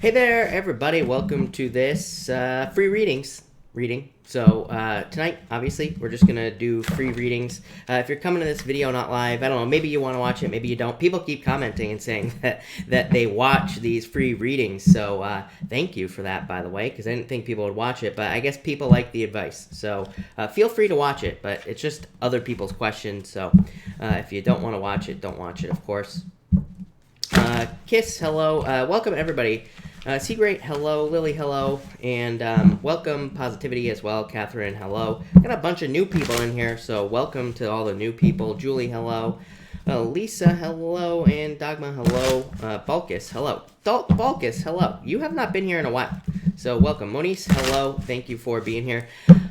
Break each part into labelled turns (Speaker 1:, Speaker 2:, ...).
Speaker 1: Hey there, everybody. Welcome to this free reading. So tonight, obviously, we're just going to do free readings. If you're coming to this video not live, I don't know, maybe you want to watch it, maybe you don't. People keep commenting and saying that they watch these free readings. So thank you for that, by the way, because I didn't think people would watch it. But I guess people like the advice. So feel free to watch it, but it's just other people's questions. So if you don't want to watch it, don't watch it, of course. Kiss, hello. Welcome, everybody. Seagreat, hello. Lily, hello. And welcome, Positivity as well. Catherine, hello. Got a bunch of new people in here, so welcome to all the new people. Julie, hello. Lisa, hello. And Dogma, hello. Balkus, hello. Balkus, hello. You have not been here in a while, so welcome. Moniz, hello. Thank you for being here.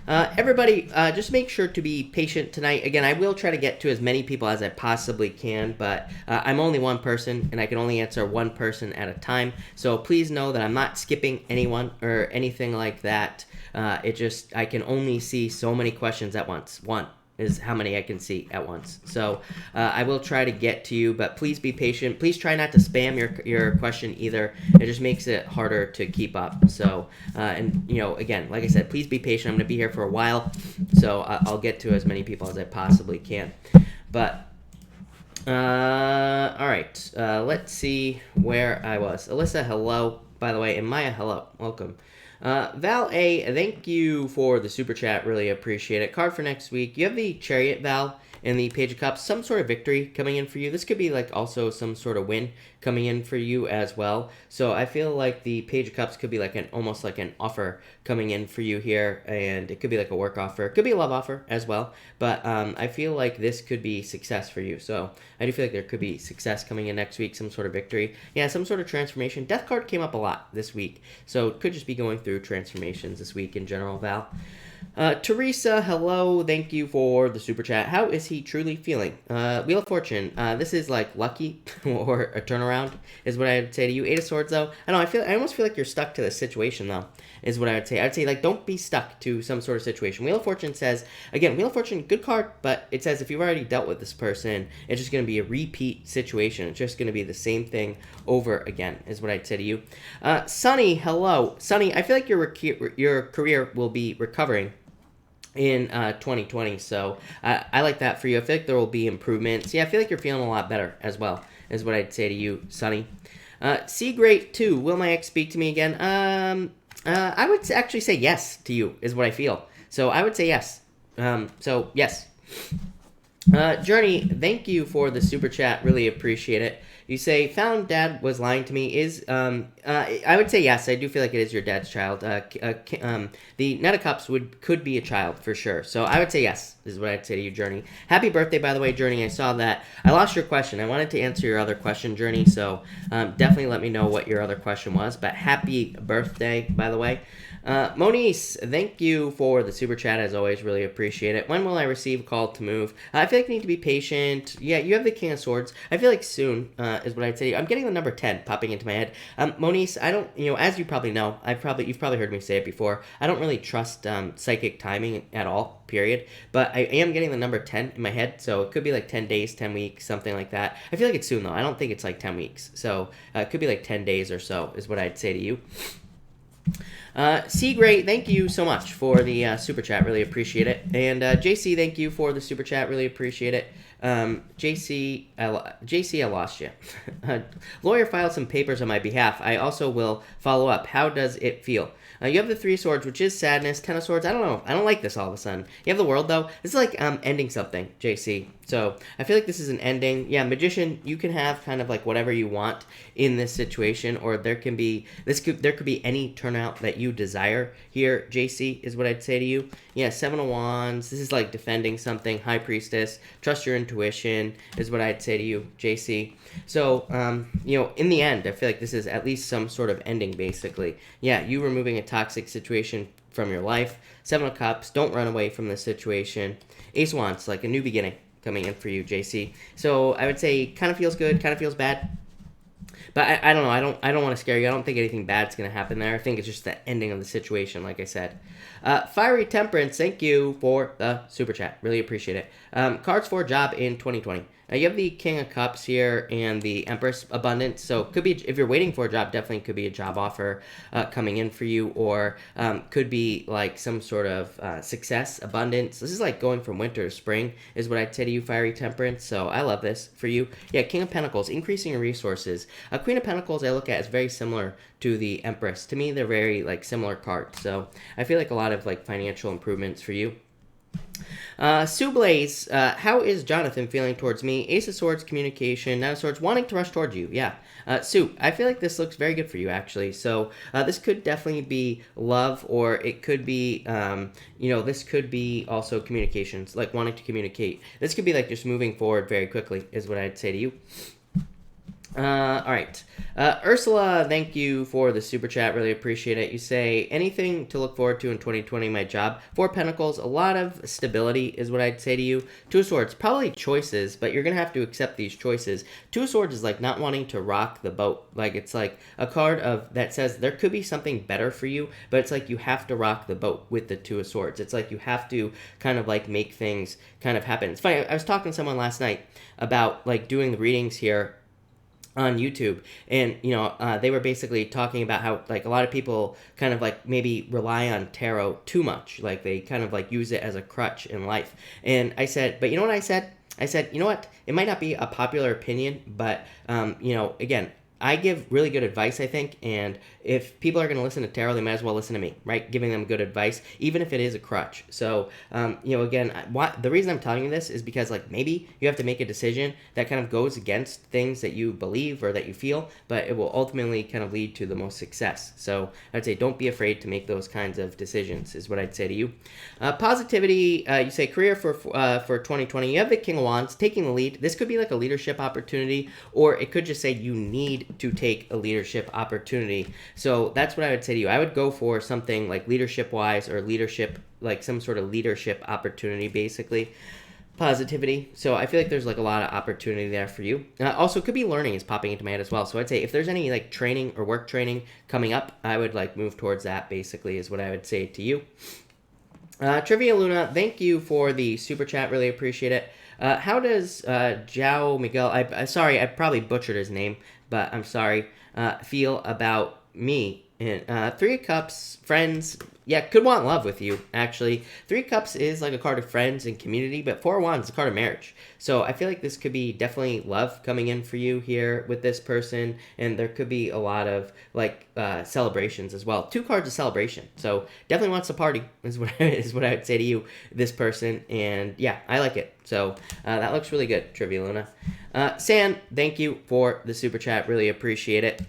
Speaker 1: Everybody, just make sure to be patient tonight. Again, I will try to get to as many people as I possibly can, but I'm only one person, and I can only answer one person at a time. So please know that I'm not skipping anyone or anything like that. I can only see so many questions at once. One is how many I can see at once. So I will try to get to you, but please be patient. Please try not to spam your question either. It just makes it harder to keep up. So, and you know, again, like I said, please be patient. I'm going to be here for a while, so I'll get to as many people as I possibly can. But, all right, let's see where I was. Alyssa, hello, by the way, and Maya, hello, welcome. Val A, thank you for the super chat. Really appreciate it. Card for next week. You have the Chariot, Val, and the Page of Cups. Some sort of victory coming in for you. This could be like also some sort of win coming in for you as well. So I feel like the Page of Cups could be like almost like an offer coming in for you here, and it could be like a work offer. It could be a love offer as well. But I feel like this could be success for you. So I do feel like there could be success coming in next week. Some sort of victory. Yeah, some sort of transformation. Death card came up a lot this week, so it could just be going through transformations this week in general, Val. Teresa, hello. Thank you for the super chat. How is he truly feeling? Wheel of Fortune. This is like lucky or a turnaround is what I would say to you. Eight of Swords, though. I know. I almost feel like you're stuck to the situation, though. Is what I would say. I'd say like don't be stuck to some sort of situation. Wheel of Fortune says again. Wheel of Fortune, good card, but it says if you've already dealt with this person, it's just going to be a repeat situation. It's just going to be the same thing over again. Is what I'd say to you. Sunny, hello. Sunny, I feel like your career will be recovering in 2020, so I like that for you. I feel like there will be improvements. Yeah, I feel like you're feeling a lot better as well, is what I'd say to you, Sunny. Seagreat 2, will my ex speak to me again? I would actually say yes to you, is what I feel. So I would say yes. So yes. Journey, thank you for the super chat. Really appreciate it. You say, found dad was lying to me. I would say yes. I do feel like it is your dad's child. The Knight of Cups could be a child for sure. So I would say yes, is what I'd say to you, Journey. Happy birthday, by the way, Journey. I saw that. I lost your question. I wanted to answer your other question, Journey. So definitely let me know what your other question was. But happy birthday, by the way. Moniz, thank you for the super chat, as always. Really appreciate it. When will I receive a call to move? I feel like you need to be patient. Yeah, you have the King of Swords. I feel like soon is what I'd say. I'm getting the number 10 popping into my head. Moniz, I don't, as you probably know, you've probably heard me say it before. I don't really trust psychic timing at all, period. But I am getting the number 10 in my head, so it could be like 10 days, 10 weeks, something like that. I feel like it's soon, though. I don't think it's like 10 weeks. So it could be like 10 days or so is what I'd say to you. Seagreat, thank you so much for the super chat. Really appreciate it. And JC, thank you for the super chat. Really appreciate it. JC, I lost you. Lawyer filed some papers on my behalf. I also will follow up. How does it feel? You have the Three of Swords, which is sadness. Ten of Swords, I don't know. I don't like this all of a sudden. You have the World, though. This is like ending something, JC. So I feel like this is an ending. Yeah, Magician, you can have kind of like whatever you want in this situation, or there could be any turnout that you desire here, JC, is what I'd say to you. Yeah, Seven of Wands. This is like defending something. High Priestess. Trust your intuition is what I'd say to you, JC. So, in the end, I feel like this is at least some sort of ending, basically. Yeah, you removing a toxic situation from your life. Seven of Cups. Don't run away from this situation. Ace of Wands, like a new beginning coming in for you, JC. So I would say kind of feels good, kind of feels bad. But I don't know. I don't want to scare you. I don't think anything bad's going to happen there. I think it's just the ending of the situation, like I said. Fiery Temperance, thank you for the super chat. Really appreciate it. Cards for a job in 2020. You have the King of Cups here and the Empress abundance. So could be, if you're waiting for a job, definitely could be a job offer coming in for you, or could be like some sort of success, abundance. This is like going from winter to spring is what I'd say to you, Fiery Temperance. So I love this for you. Yeah, King of Pentacles, increasing your resources. Queen of Pentacles I look at as very similar to the Empress. To me, they're very like similar cards. So I feel like a lot of like financial improvements for you. Sue Blaze, how is Jonathan feeling towards me? Ace of Swords, communication. Nine of Swords, wanting to rush towards you. Yeah. Sue, I feel like this looks very good for you, actually. So this could definitely be love, or it could be, this could be also communications, like wanting to communicate. This could be like just moving forward very quickly is what I'd say to you. All right. Ursula, thank you for the super chat. Really appreciate it. You say, anything to look forward to in 2020, my job. Four Pentacles, a lot of stability is what I'd say to you. Two of Swords, probably choices, but you're going to have to accept these choices. Two of Swords is like not wanting to rock the boat. Like it's like a card of that says there could be something better for you, but it's like you have to rock the boat with the Two of Swords. It's like you have to kind of like make things kind of happen. It's funny. I was talking to someone last night about like doing the readings here on YouTube, and they were basically talking about how like a lot of people kind of like maybe rely on tarot too much, like they kind of like use it as a crutch in life. And I said, but you know what I said, you know what, it might not be a popular opinion, but again, I give really good advice, I think, and if people are going to listen to tarot, they might as well listen to me, right? Giving them good advice, even if it is a crutch. So, again, the reason I'm telling you this is because, like, maybe you have to make a decision that kind of goes against things that you believe or that you feel, but it will ultimately kind of lead to the most success. So I'd say don't be afraid to make those kinds of decisions is what I'd say to you. Positivity, you say career for 2020. You have the King of Wands taking the lead. This could be like a leadership opportunity, or it could just say you need to take a leadership opportunity. So that's what I would say to you. I would go for something like leadership wise, or leadership, like some sort of leadership opportunity, basically. Positivity. So I feel like there's like a lot of opportunity there for you. Also, could be learning is popping into my head as well. So I'd say if there's any like training or work training coming up, I would like move towards that, basically, is what I would say to you. Trivia Luna, thank you for the super chat. Really appreciate it. How does João Miguel, sorry, I probably butchered his name, but I'm sorry, feel about me? And Three of Cups, friends, yeah, could want love with you, actually. Three of Cups is like a card of friends and community, but Four of Wands is a card of marriage. So I feel like this could be definitely love coming in for you here with this person, and there could be a lot of like celebrations as well. Two cards of celebration, so definitely wants to party is what I would say to you, this person, and yeah, I like it. So that looks really good, Trivia Luna. San, thank you for the super chat, really appreciate it.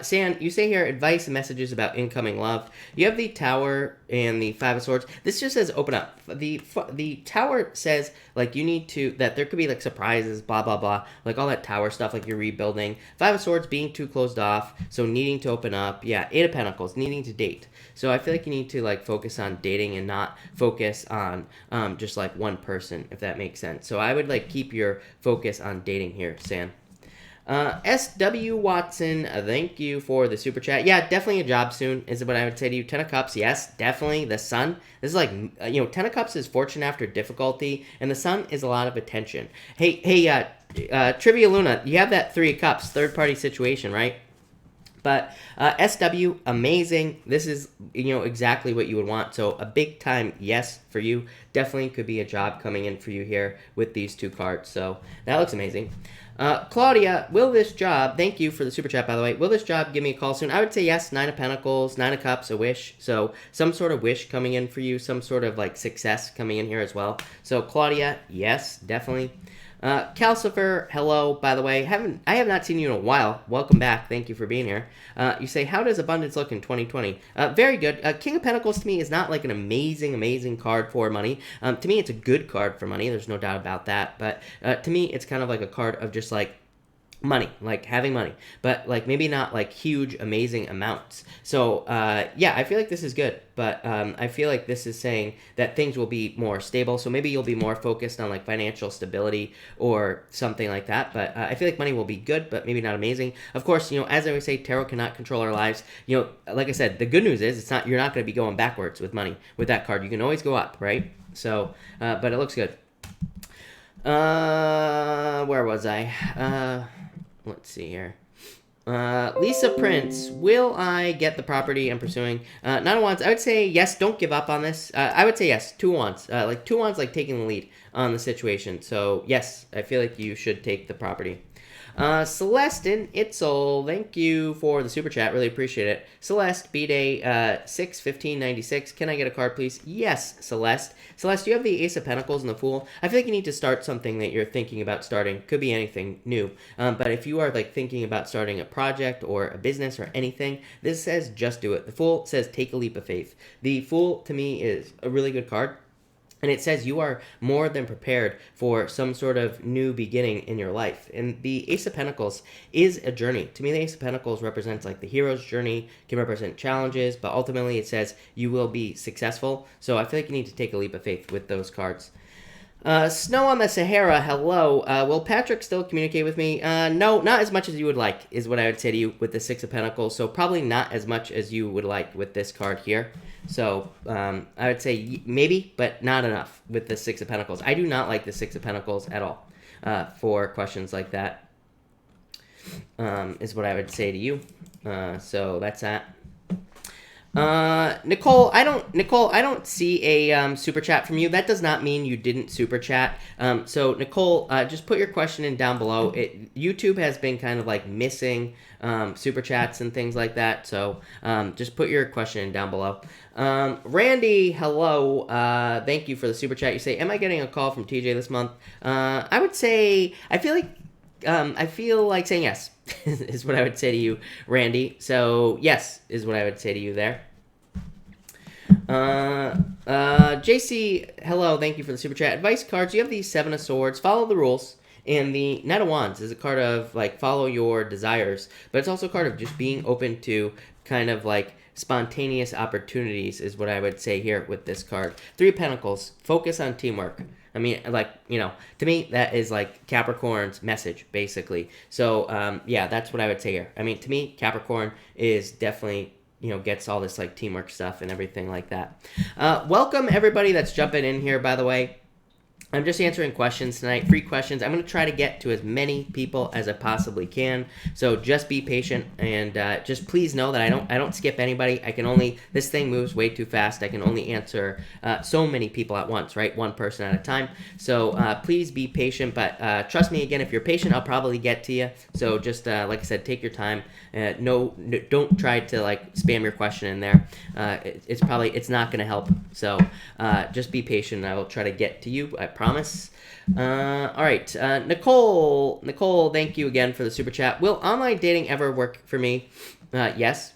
Speaker 1: San, you say here advice and messages about incoming love. You have the Tower and the Five of Swords. This just says open up. The Tower says like you need to, that there could be like surprises, blah blah blah, like all that Tower stuff, like you're rebuilding. Five of Swords being too closed off, so needing to open up. Yeah, Eight of Pentacles, needing to date. So I feel like you need to like focus on dating and not focus on just like one person, if that makes sense. So I would like keep your focus on dating here, San. SW Watson, thank you for the super chat. Yeah, definitely a job soon is what I would say to you. Ten of Cups, yes, definitely. The Sun, this is like, Ten of Cups is fortune after difficulty, and the Sun is a lot of attention. Hey, Trivia Luna, you have that Three of Cups, third party situation, right? But SW, amazing. This is, exactly what you would want. So a big time yes for you. Definitely could be a job coming in for you here with these two cards. So that looks amazing. Claudia, will this job, thank you for the super chat, by the way, will this job give me a call soon? I would say yes. Nine of Pentacles, Nine of Cups, a wish. So some sort of wish coming in for you, some sort of like success coming in here as well. So Claudia, yes, definitely. Calcifer, hello, by the way. I have not seen you in a while. Welcome back. Thank you for being here. You say, how does abundance look in 2020? Very good. King of Pentacles to me is not like an amazing card for money. To me, it's a good card for money. There's no doubt about that. But to me, it's kind of like a card of just like money, like having money, but like maybe not like huge, amazing amounts. So yeah, I feel like this is good, but I feel like this is saying that things will be more stable. So maybe you'll be more focused on like financial stability or something like that. But I feel like money will be good, but maybe not amazing. Of course, as I always say, tarot cannot control our lives. Like I said, the good news is you're not going to be going backwards with money with that card. You can always go up, right? So, but it looks good. Where was I? Let's see here. Lisa Prince, will I get the property I'm pursuing? Not a once. I would say yes. Don't give up on this. I would say yes. 2 wands. Like 2 wands, like taking the lead on the situation. So yes, I feel like you should take the property. Celeste Itzel, thank you for the super chat. Really appreciate it. Celeste, B-Day 6/15/96. Can I get a card, please? Yes, Celeste. Celeste, you have the Ace of Pentacles and the Fool. I feel like you need to start something that you're thinking about starting. Could be anything new. But if you are like thinking about starting a project or a business or anything, this says just do it. The Fool says take a leap of faith. The Fool, to me, is a really good card. And it says you are more than prepared for some sort of new beginning in your life. And the Ace of Pentacles is a journey. To me, the Ace of Pentacles represents like the hero's journey, can represent challenges, but ultimately it says you will be successful. So I feel like you need to take a leap of faith with those cards. Snow on the Sahara, hello. Will Patrick still communicate with me? No, not as much as you would like, is what I would say to you with the Six of Pentacles. So probably not as much as you would like with this card here. So I would say maybe, but not enough with the Six of Pentacles. I do not like the Six of Pentacles at all for questions like that, is what I would say to you. So that's that. Nicole, I don't see a super chat from you. That does not mean you didn't super chat. So Nicole, just put your question in down below. YouTube has been kind of like missing super chats and things like that. So just put your question in down below. Randy, hello. Thank you for the super chat. You say, am I getting a call from TJ this month? I would say, I feel like saying yes is what I would say to you, Randy. So yes is what I would say to you there. JC, hello. Thank you for the super chat. Advice cards. You have the Seven of Swords. Follow the rules. And the Knight of Wands is a card of like follow your desires, but it's also a card of just being open to kind of like spontaneous opportunities is what I would say here with this card. Three of Pentacles. Focus on teamwork. I mean, like, you know, to me, that is like Capricorn's message, basically. So, yeah, that's what I would say here. I mean, to me, Capricorn is definitely, you know, gets all this like teamwork stuff and everything like that. Welcome, everybody that's jumping in here, by the way. I'm just answering questions tonight, free questions. I'm going to try to get to as many people as I possibly can. So just be patient and just please know that I don't skip anybody. I can only, this thing moves way too fast. I can only answer so many people at once, right? One person at a time. So please be patient, but trust me, again, if you're patient, I'll probably get to you. So just like I said, take your time. No, don't try to like spam your question in there. It's not going to help. So just be patient and I will try to get to you. I promise. All right. Nicole, thank you again for the super chat. Will online dating ever work for me? Yes.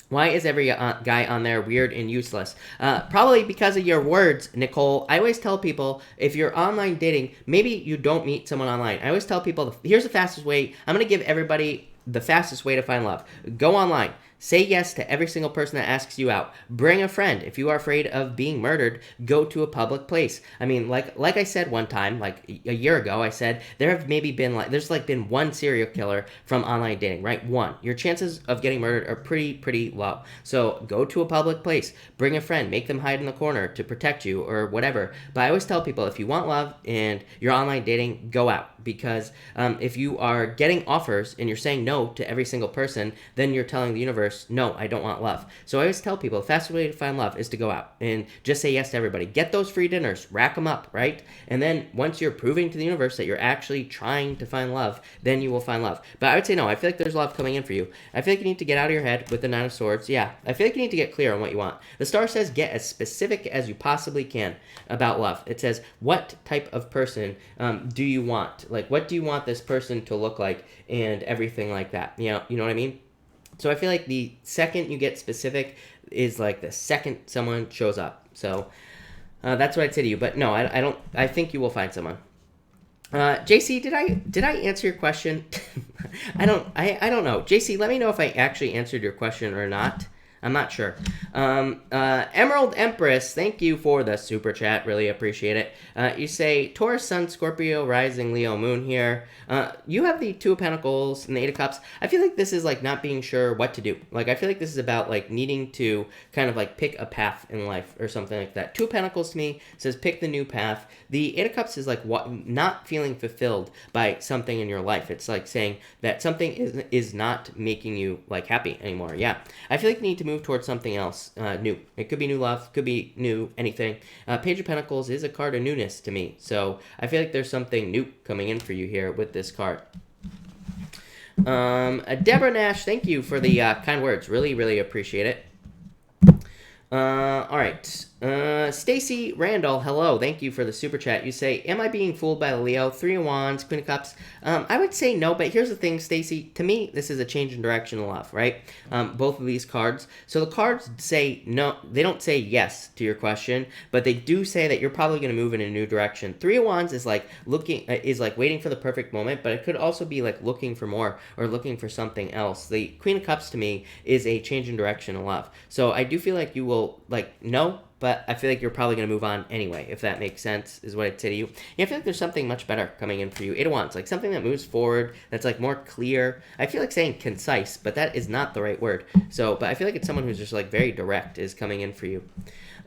Speaker 1: Why is every guy on there weird and useless? Probably because of your words, Nicole. I always tell people, if you're online dating, maybe you don't meet someone online. I always tell people, here's the fastest way. I'm going to give everybody the fastest way to find love. Go online. Say yes to every single person that asks you out. Bring a friend. If you are afraid of being murdered, go to a public place. I mean, like I said one time, like a year ago, I said there have maybe been there's been one serial killer from online dating, right? One. Your chances of getting murdered are pretty low. So go to a public place. Bring a friend. Make them hide in the corner to protect you or whatever. But I always tell people, if you want love and you're online dating, go out. Because if you are getting offers and you're saying no to every single person, then you're telling the universe, no, I don't want love. So I always tell people the fastest way to find love is to go out and just say yes to everybody. Get those free dinners, rack them up, right? And then once you're proving to the universe that you're actually trying to find love, then you will find love. But I would say no, I feel like there's love coming in for you. I feel like you need to get out of your head with the Nine of Swords. Yeah, I feel like you need to get clear on what you want. The star says get as specific as you possibly can about love. It says, what type of person do you want? Like, what do you want this person to look like and everything like that? You know what I mean? So I feel like the second you get specific is like the second someone shows up. So that's what I'd say to you. But no, I don't. I think you will find someone. JC, did I answer your question? I don't know. JC, let me know if I actually answered your question or not. I'm not sure. Emerald Empress, thank you for the super chat. Really appreciate it. You say Taurus, Sun, Scorpio, Rising, Leo, Moon here. You have the Two of Pentacles and the Eight of Cups. I feel like this is like not being sure what to do. Like I feel like this is about like needing to kind of like pick a path in life or something like that. Two of Pentacles to me says pick the new path. The Eight of Cups is like what not feeling fulfilled by something in your life. It's like saying that something is not making you like happy anymore. Yeah, I feel like you need to move towards something else new. It could be new love, could be new anything. Page of Pentacles is a card of newness to me, so I feel like there's something new coming in for you here with this card. Deborah Nash, thank you for the kind words. Really, really appreciate it. All right. Stacy Randall, hello. Thank you for the super chat. You say, am I being fooled by Leo? Three of Wands, Queen of Cups. I would say no, but here's the thing, Stacy. To me, this is a change in direction in love, right? Both of these cards. So the cards say no. They don't say yes to your question, but they do say that you're probably going to move in a new direction. Three of Wands is like waiting for the perfect moment, but it could also be like looking for more or looking for something else. The Queen of Cups to me is a change in direction in love. So I do feel like you will no, but I feel like you're probably going to move on anyway, if that makes sense, is what I'd say to you. Yeah, I feel like there's something much better coming in for you. Eight of Wands, like something that moves forward, that's like more clear. I feel like saying concise, but that is not the right word. So, but I feel like it's someone who's just like very direct is coming in for you.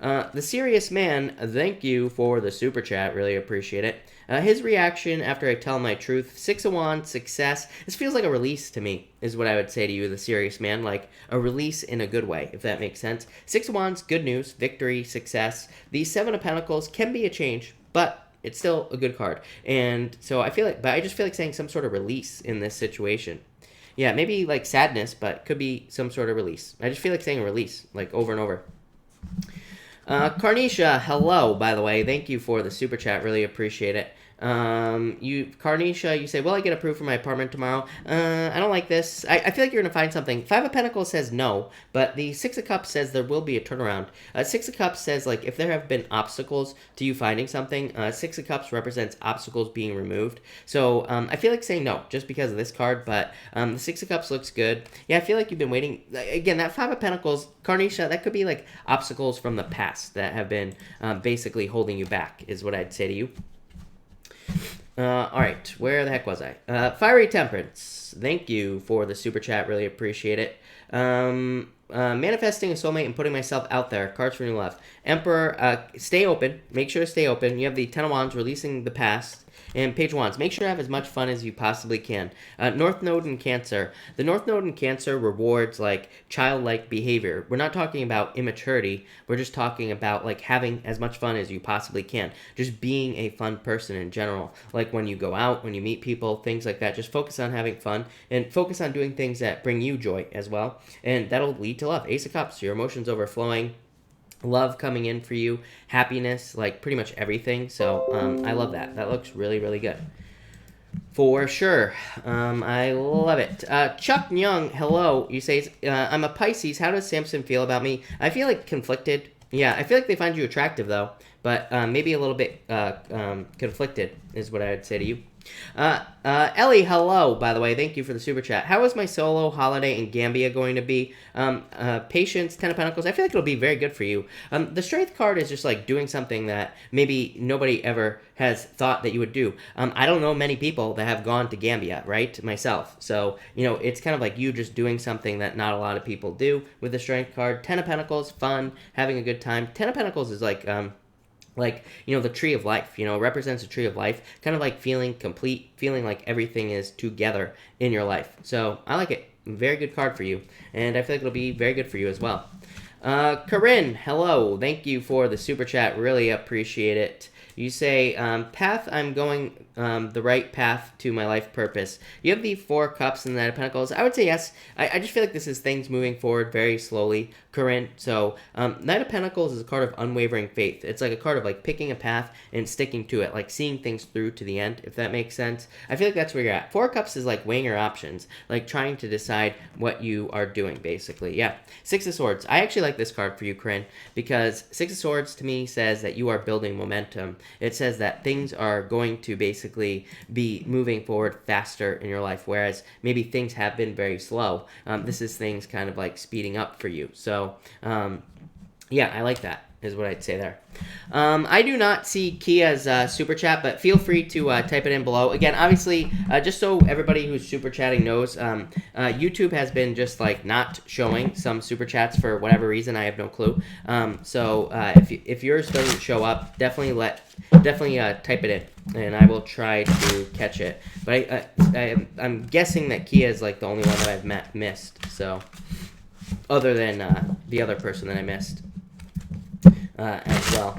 Speaker 1: The Serious Man, thank you for the super chat. Really appreciate it. His reaction after I tell my truth. Six of Wands, success. This feels like a release to me, is what I would say to you, the Serious Man. Like a release in a good way, if that makes sense. Six of Wands, good news, victory, success. The Seven of Pentacles can be a change, but it's still a good card. And so I just feel like saying some sort of release in this situation. Yeah, maybe like sadness, but could be some sort of release. I just feel like saying a release, like over and over. Carnisha, hello, by the way. Thank you for the super chat. Really appreciate it. Carnisha, you say, will I get approved for my apartment tomorrow? I don't like this. I feel like you're going to find something. Five of Pentacles says no, but the Six of Cups says there will be a turnaround. Six of Cups says, like, if there have been obstacles to you finding something, Six of Cups represents obstacles being removed. So, I feel like saying no, just because of this card, but, the Six of Cups looks good. Yeah, I feel like you've been waiting. Again, that Five of Pentacles, Carnisha, that could be, like, obstacles from the past that have been, basically holding you back, is what I'd say to you. All right, where the heck was I? Fiery Temperance, thank you for the super chat. Really appreciate it. Manifesting a soulmate and putting myself out there. Cards for new love. Emperor, stay open. Make sure to stay open. You have the Ten of Wands, releasing the past. And Page of Wands, make sure to have as much fun as you possibly can. North Node in Cancer. The North Node in Cancer rewards, like, childlike behavior. We're not talking about immaturity. We're just talking about, like, having as much fun as you possibly can. Just being a fun person in general. Like, when you go out, when you meet people, things like that. Just focus on having fun. And focus on doing things that bring you joy as well. And that'll lead to love. Ace of Cups, your emotions overflowing. Love coming in for you, happiness, like pretty much everything. So I love that. That looks really, really good. For sure. I love it. Chuck Young, hello. You say, I'm a Pisces. How does Samson feel about me? I feel like conflicted. Yeah, I feel like they find you attractive, though. But maybe a little bit conflicted is what I would say to you. Ellie, hello, by the way. Thank you for the super chat. How is my solo holiday in Gambia going to be? Patience, Ten of Pentacles. I feel like it'll be very good for you. The Strength card is just like doing something that maybe nobody ever has thought that you would do. I don't know many people that have gone to Gambia, right? Myself. So, you know, it's kind of like you just doing something that not a lot of people do with the Strength card. Ten of Pentacles, fun, having a good time. Ten of Pentacles is like, you know, the tree of life, you know, represents a tree of life, kind of like feeling complete, feeling like everything is together in your life. So I like it. Very good card for you. And I feel like it'll be very good for you as well. Corinne, hello. Thank you for the super chat. Really appreciate it. You say, path, I'm going the right path to my life purpose. You have the Four Cups and the Knight of Pentacles. I would say yes. I just feel like this is things moving forward very slowly, Corinne. So, Knight of Pentacles is a card of unwavering faith. It's like a card of like picking a path and sticking to it, like seeing things through to the end, if that makes sense. I feel like that's where you're at. Four Cups is like weighing your options, like trying to decide what you are doing, basically. Yeah. Six of Swords. I actually like like this card for you, Corinne, because Six of Swords to me says that you are building momentum. It says that things are going to basically be moving forward faster in your life, whereas maybe things have been very slow. This is things kind of like speeding up for you. So, yeah, I like that, is what I'd say there. I do not see Kia's super chat, but feel free to type it in below. Again, obviously, just so everybody who's super chatting knows, YouTube has been just like not showing some super chats for whatever reason. I have no clue. So if yours doesn't show up, definitely type it in, and I will try to catch it. But I'm guessing that Kia is like the only one that I've missed. So other than the other person that I missed. As well.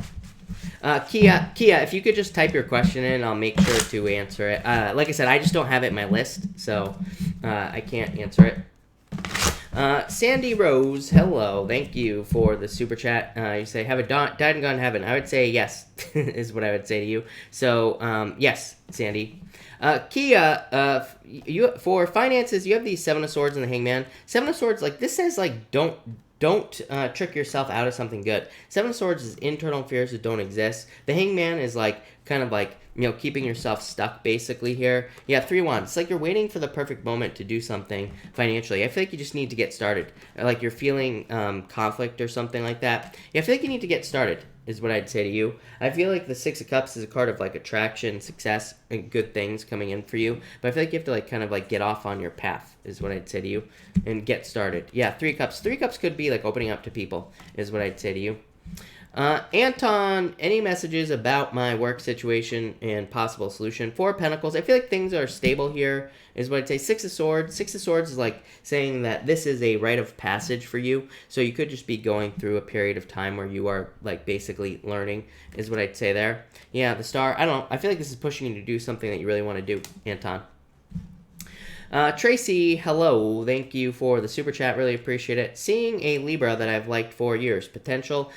Speaker 1: Kia, if you could just type your question in, I'll make sure to answer it. Like I said, I just don't have it in my list, so I can't answer it. Sandy Rose, hello. Thank you for the super chat. You say, have a died and gone heaven. I would say yes, is what I would say to you. So, yes, Sandy. Kia, you for finances, you have the Seven of Swords and the Hangman. Seven of Swords, like, this says, like, don't trick yourself out of something good. Seven of Swords is internal fears that don't exist. The Hangman is like kind of like, you know, keeping yourself stuck basically here. Yeah, Three of Wands. It's like you're waiting for the perfect moment to do something financially. I feel like you just need to get started. Like you're feeling conflict or something like that. Yeah, I feel like you need to get started, is what I'd say to you. I feel like the Six of Cups is a card of like attraction, success, and good things coming in for you. But I feel like you have to like kind of like get off on your path, is what I'd say to you, and get started. Yeah, Three of Cups. Three of Cups could be like opening up to people, is what I'd say to you. Anton, any messages about my work situation and possible solution? Four of Pentacles. I feel like things are stable here, is what I'd say. Six of Swords. Six of Swords is like saying that this is a rite of passage for you. So you could just be going through a period of time where you are like basically learning, is what I'd say there. Yeah, the Star. I don't know. I feel like this is pushing you to do something that you really want to do, Anton. Tracy, hello. Thank you for the super chat. Really appreciate it. Seeing a Libra that I've liked for years. Potential.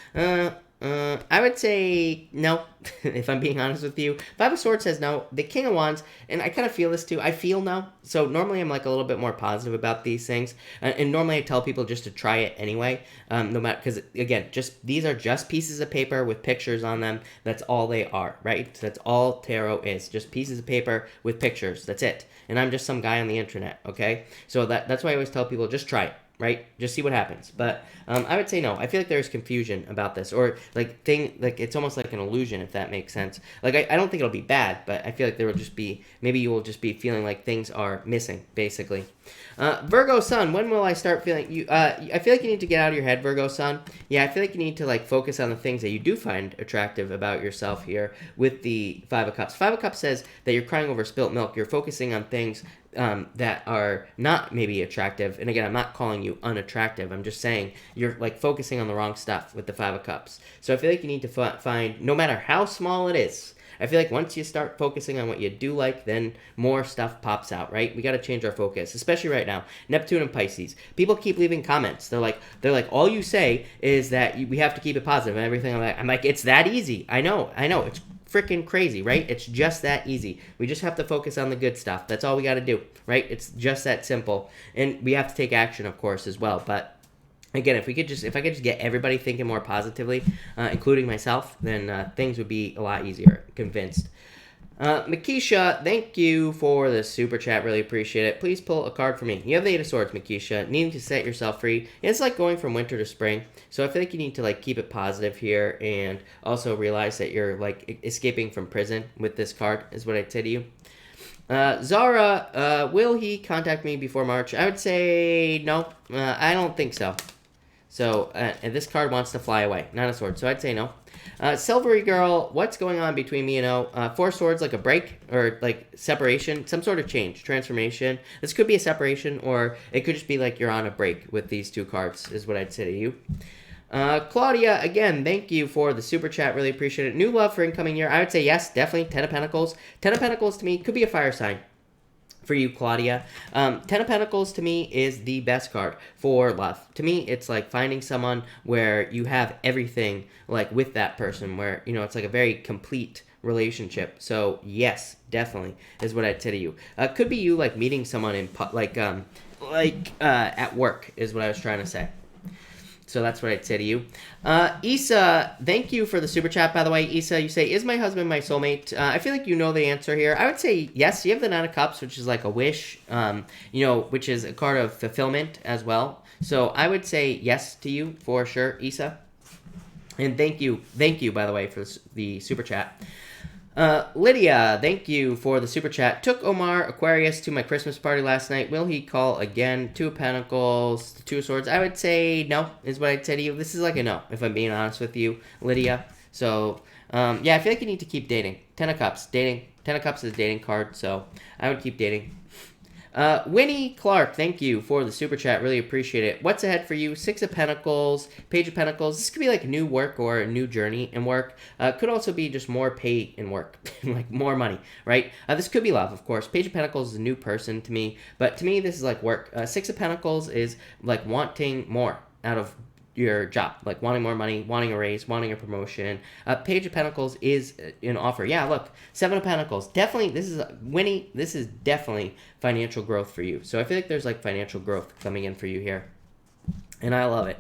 Speaker 1: I would say no, if I'm being honest with you. Five of Swords says no. The King of Wands, and I kind of feel this too. I feel no. So normally I'm like a little bit more positive about these things. And normally I tell people just to try it anyway. No matter, because again, these are just pieces of paper with pictures on them. That's all they are, right? So that's all tarot is. Just pieces of paper with pictures. That's it. And I'm just some guy on the internet, okay? So that's why I always tell people, just try it. Right? Just see what happens. But I would say no. I feel like there's confusion about this. Or like it's almost like an illusion, if that makes sense. Like I don't think it'll be bad, but I feel like there will just be, maybe you will just be feeling like things are missing, basically. Virgo Sun, when will I start feeling you? I feel like you need to get out of your head, Virgo Sun. Yeah, I feel like you need to like focus on the things that you do find attractive about yourself here with the Five of Cups. Five of Cups says that you're crying over spilt milk. You're focusing on things that are not maybe attractive. And again, I'm not calling you unattractive. I'm just saying you're like focusing on the wrong stuff with the Five of Cups. So I feel like you need to find, no matter how small it is, I feel like once you start focusing on what you do like, then more stuff pops out, right? We got to change our focus, especially right now. Neptune and Pisces. People keep leaving comments. They're like, all you say is that we have to keep it positive and everything. I'm like, it's that easy. I know. It's freaking crazy, right? It's just that easy. We just have to focus on the good stuff. That's all we got to do, right? It's just that simple. And we have to take action, of course, as well. But again, if I could just get everybody thinking more positively, including myself, then things would be a lot easier. Convinced. Makisha, thank you for the super chat. Really appreciate it. Please pull a card for me. You have the Eight of Swords, Makisha. Needing to set yourself free. It's like going from winter to spring. So I feel like you need to like keep it positive here and also realize that you're like escaping from prison with this card, is what I'd say to you. Zara, will he contact me before March? I would say no. I don't think so. So, and this card wants to fly away. Nine of Swords. So I'd say no. Silvery Girl, what's going on between me and O? Four Swords, like a break or like separation, some sort of change, transformation. This could be a separation, or it could just be like you're on a break with these two cards, is what I'd say to you. Claudia, again, thank you for the super chat. Really appreciate it. New love for incoming year. I would say yes, definitely. Ten of Pentacles. Ten of Pentacles to me could be a fire sign for you, Claudia. Ten of Pentacles to me is the best card for love. To me, it's like finding someone where you have everything like with that person, where, you know, it's like a very complete relationship. So yes, definitely is what I'd say to you. Could be you like meeting someone in at work, is what I was trying to say. So that's what I'd say to you. Issa, thank you for the super chat, by the way. Issa, you say, is my husband my soulmate? I feel like you know the answer here. I would say yes. You have the Nine of Cups, which is like a wish, which is a card of fulfillment as well. So I would say yes to you for sure, Issa. And thank you, by the way, for the super chat. Lydia, thank you for the super chat. Took Omar Aquarius to my Christmas party last night. Will he call again? Two of Pentacles, Two of Swords. I would say no, is what I'd say to you. This is like a no, if I'm being honest with you, Lydia. So, yeah, I feel like you need to keep dating. Ten of Cups, dating. Ten of Cups is a dating card, so I would keep dating. Winnie Clark, thank you for the super chat. Really appreciate it. What's ahead for you? Six of Pentacles, Page of Pentacles. This could be like new work or a new journey in work. Could also be just more pay in work, like more money, right? This could be love, of course. Page of Pentacles is a new person to me, but to me, this is like work. Six of Pentacles is like wanting more out of your job, like wanting more money, wanting a raise, wanting a promotion. Page of Pentacles is an offer. Yeah, look, Seven of Pentacles. Definitely, this is Winnie. This is definitely financial growth for you. So I feel like there's like financial growth coming in for you here, and I love it.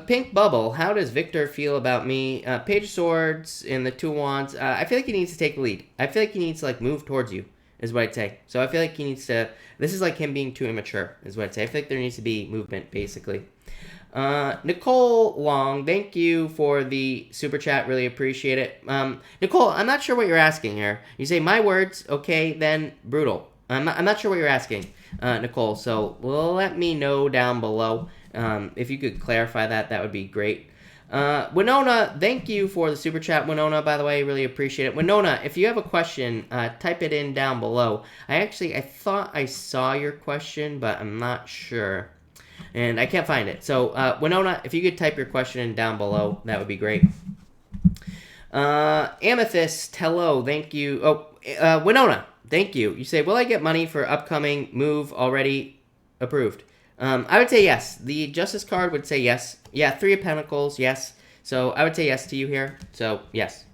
Speaker 1: Pink Bubble. How does Victor feel about me? Page of Swords and the Two of Wands. I feel like he needs to take the lead. I feel like he needs to like move towards you, is what I'd say. So I feel like he needs to. This is like him being too immature, is what I'd say. I feel like there needs to be movement, basically. Nicole Long, thank you for the super chat. Really appreciate it. Nicole, I'm not sure what you're asking here. You say my words, okay, then brutal. I'm not sure what you're asking, Nicole. So let me know down below. If you could clarify that, that would be great. Winona, thank you for the super chat. Winona, by the way, really appreciate it. Winona, if you have a question, type it in down below. I thought I saw your question, but I'm not sure. And I can't find it. So, Winona, if you could type your question in down below, that would be great. Amethyst, hello, thank you. Oh, Winona, thank you. You say, will I get money for upcoming move already approved? I would say yes. The Justice card would say yes. Yeah, Three of Pentacles, yes. So, I would say yes to you here. So, yes.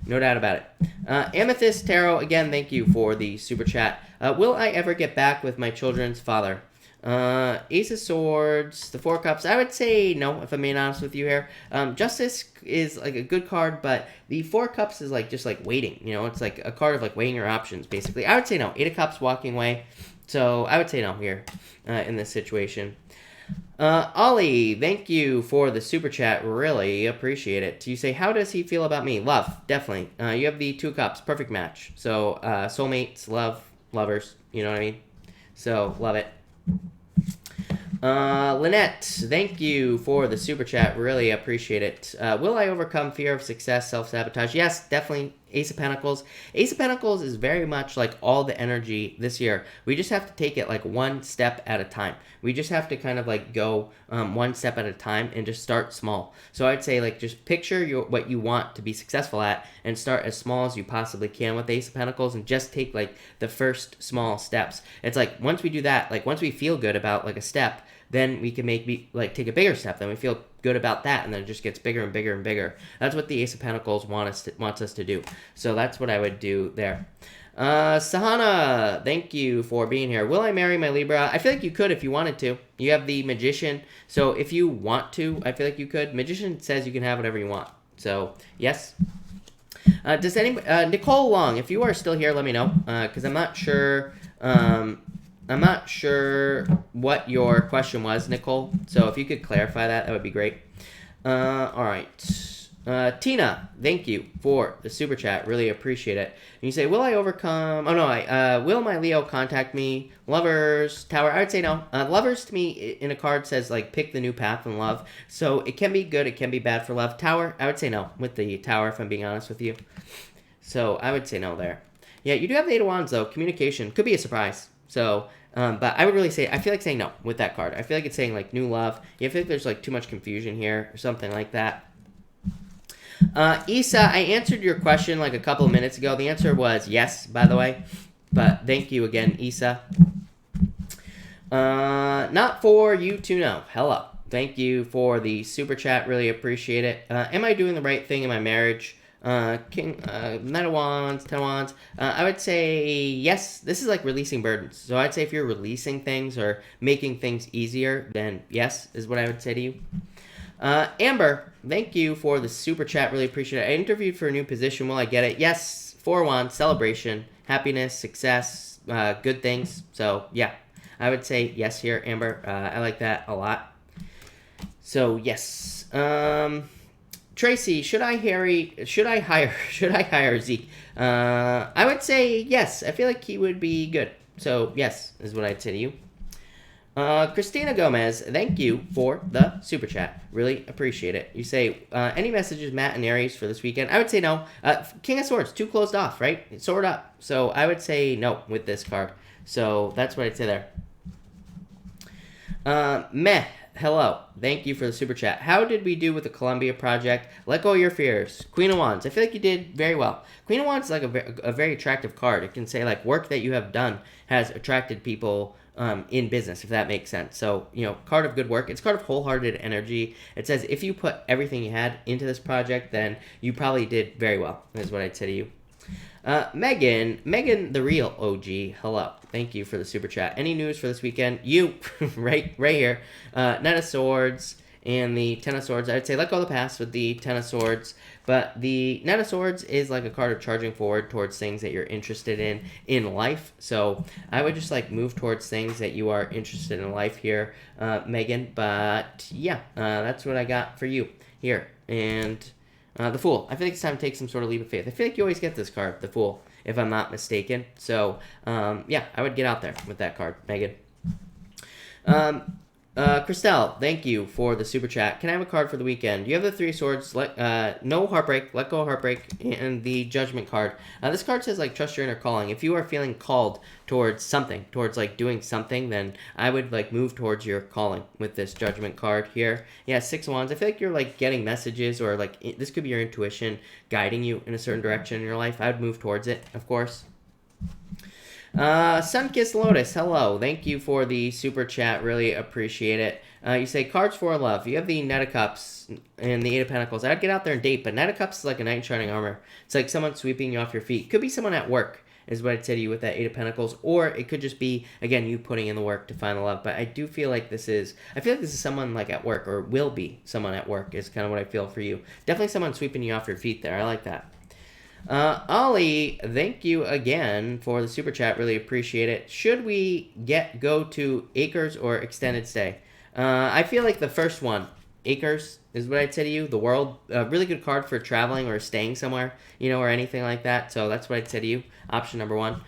Speaker 1: No doubt about it. Amethyst Tarot, again, thank you for the super chat. Will I ever get back with my children's father? Ace of Swords, the Four of Cups. I would say no, if I'm being honest with you here. Justice is like a good card, but the Four of Cups is like just like waiting. You know, it's like a card of like weighing your options, basically. I would say no. Eight of Cups, walking away. So I would say no here in this situation. Ollie, thank you for the super chat. Really appreciate it. You say, how does he feel about me? Love, definitely. You have the Two of Cups, perfect match. So soulmates, love, lovers. You know what I mean? So love it. Lynette, thank you for the super chat. Really appreciate it. Will I overcome fear of success, self-sabotage? Yes, definitely. Ace of Pentacles. Ace of Pentacles is very much like all the energy this year. We just have to take it like one step at a time. We just have to kind of like go one step at a time and just start small. So I'd say like just picture what you want to be successful at and start as small as you possibly can with Ace of Pentacles and just take like the first small steps. It's like once we do that, like once we feel good about like a step, then we can take a bigger step. Then we feel good about that, and then it just gets bigger and bigger and bigger. That's what the Ace of Pentacles wants us to do. So that's what I would do there. Sahana, thank you for being here. Will I marry my Libra? I feel like you could if you wanted to. You have the Magician, so if you want to, I feel like you could. Magician says you can have whatever you want. So yes. Does anybody? Nicole Long, if you are still here, let me know, because I'm not sure. I'm not sure what your question was, Nicole. So if you could clarify that, that would be great. All right. Tina, thank you for the super chat. Really appreciate it. And you say, will I overcome... Oh, no. Will my Leo contact me? Lovers, Tower. I would say no. Lovers, to me, in a card says, like, pick the new path in love. So it can be good. It can be bad for love. Tower, I would say no with the Tower, if I'm being honest with you. So I would say no there. Yeah, you do have the Eight of Wands, though. Communication could be a surprise. So, but I would really say, I feel like saying no with that card. I feel like it's saying, like, new love. Yeah, I feel like there's, like, too much confusion here or something like that. Issa, I answered your question, like, a couple of minutes ago. The answer was yes, by the way. But thank you again, Issa. Not for you to know. Hello. Thank you for the super chat. Really appreciate it. Am I doing the right thing in my marriage? Knight of Wands, Ten of Wands. I would say yes. This is like releasing burdens. So I'd say if you're releasing things or making things easier, then yes is what I would say to you. Amber, thank you for the super chat. Really appreciate it. I interviewed for a new position. Will I get it? Yes. 4 Wands, celebration, happiness, success, good things. So yeah, I would say yes here, Amber. I like that a lot. So yes. Tracy, should I hire Zeke? I would say yes. I feel like he would be good. So yes is what I'd say to you. Christina Gomez, thank you for the super chat. Really appreciate it. You say, any messages, Matt and Aries, for this weekend? I would say no. King of Swords, 2 closed off, right? Sword up. So I would say no with this card. So that's what I'd say there. Meh. Hello. Thank you for the super chat. How did we do with the Columbia project? Let go of your fears. Queen of Wands. I feel like you did very well. Queen of Wands is like a very attractive card. It can say like work that you have done has attracted people in business, if that makes sense. So, card of good work. It's card of wholehearted energy. It says if you put everything you had into this project, then you probably did very well, is what I'd say to you. Megan, the real OG, hello. Thank you for the super chat. Any news for this weekend? You, right here. Knight of Swords and the Ten of Swords. I'd say let go of the past with the Ten of Swords. But the Knight of Swords is like a card of charging forward towards things that you're interested in life. So I would just like move towards things that you are interested in life here, Megan. But yeah, that's what I got for you here. And the Fool. I feel like it's time to take some sort of leap of faith. I feel like you always get this card, the Fool, if I'm not mistaken. So yeah, I would get out there with that card, Megan. Christelle, thank you for the super chat. Can I have a card for the weekend? You have the 3 Swords, no Heartbreak, let go of Heartbreak, and the Judgment card. This card says, like, trust your inner calling. If you are feeling called towards something, towards, like, doing something, then I would, like, move towards your calling with this Judgment card here. Yeah, 6 Wands. I feel like you're, like, getting messages or, like, this could be your intuition guiding you in a certain direction in your life. I would move towards it, of course. Sunkissed Lotus, hello. Thank you for the super chat. Really appreciate it. You say cards for love. You have the Knight of Cups and the 8 of Pentacles. I'd get out there and date, but Knight of Cups is like a knight in shining armor. It's like someone sweeping you off your feet. Could be someone at work, is what I'd say to you with that 8 of Pentacles. Or it could just be, again, you putting in the work to find the love. But I do feel like this is someone like at work, or will be someone at work, is kind of what I feel for you. Definitely someone sweeping you off your feet there. I like that. Ollie, thank you again for the super chat. Really appreciate it. Should we go to Acres or Extended Stay? I feel like the first one, Acres, is what I'd say to you. The World, a really good card for traveling or staying somewhere, or anything like that. So that's what I'd say to you. Option number 1.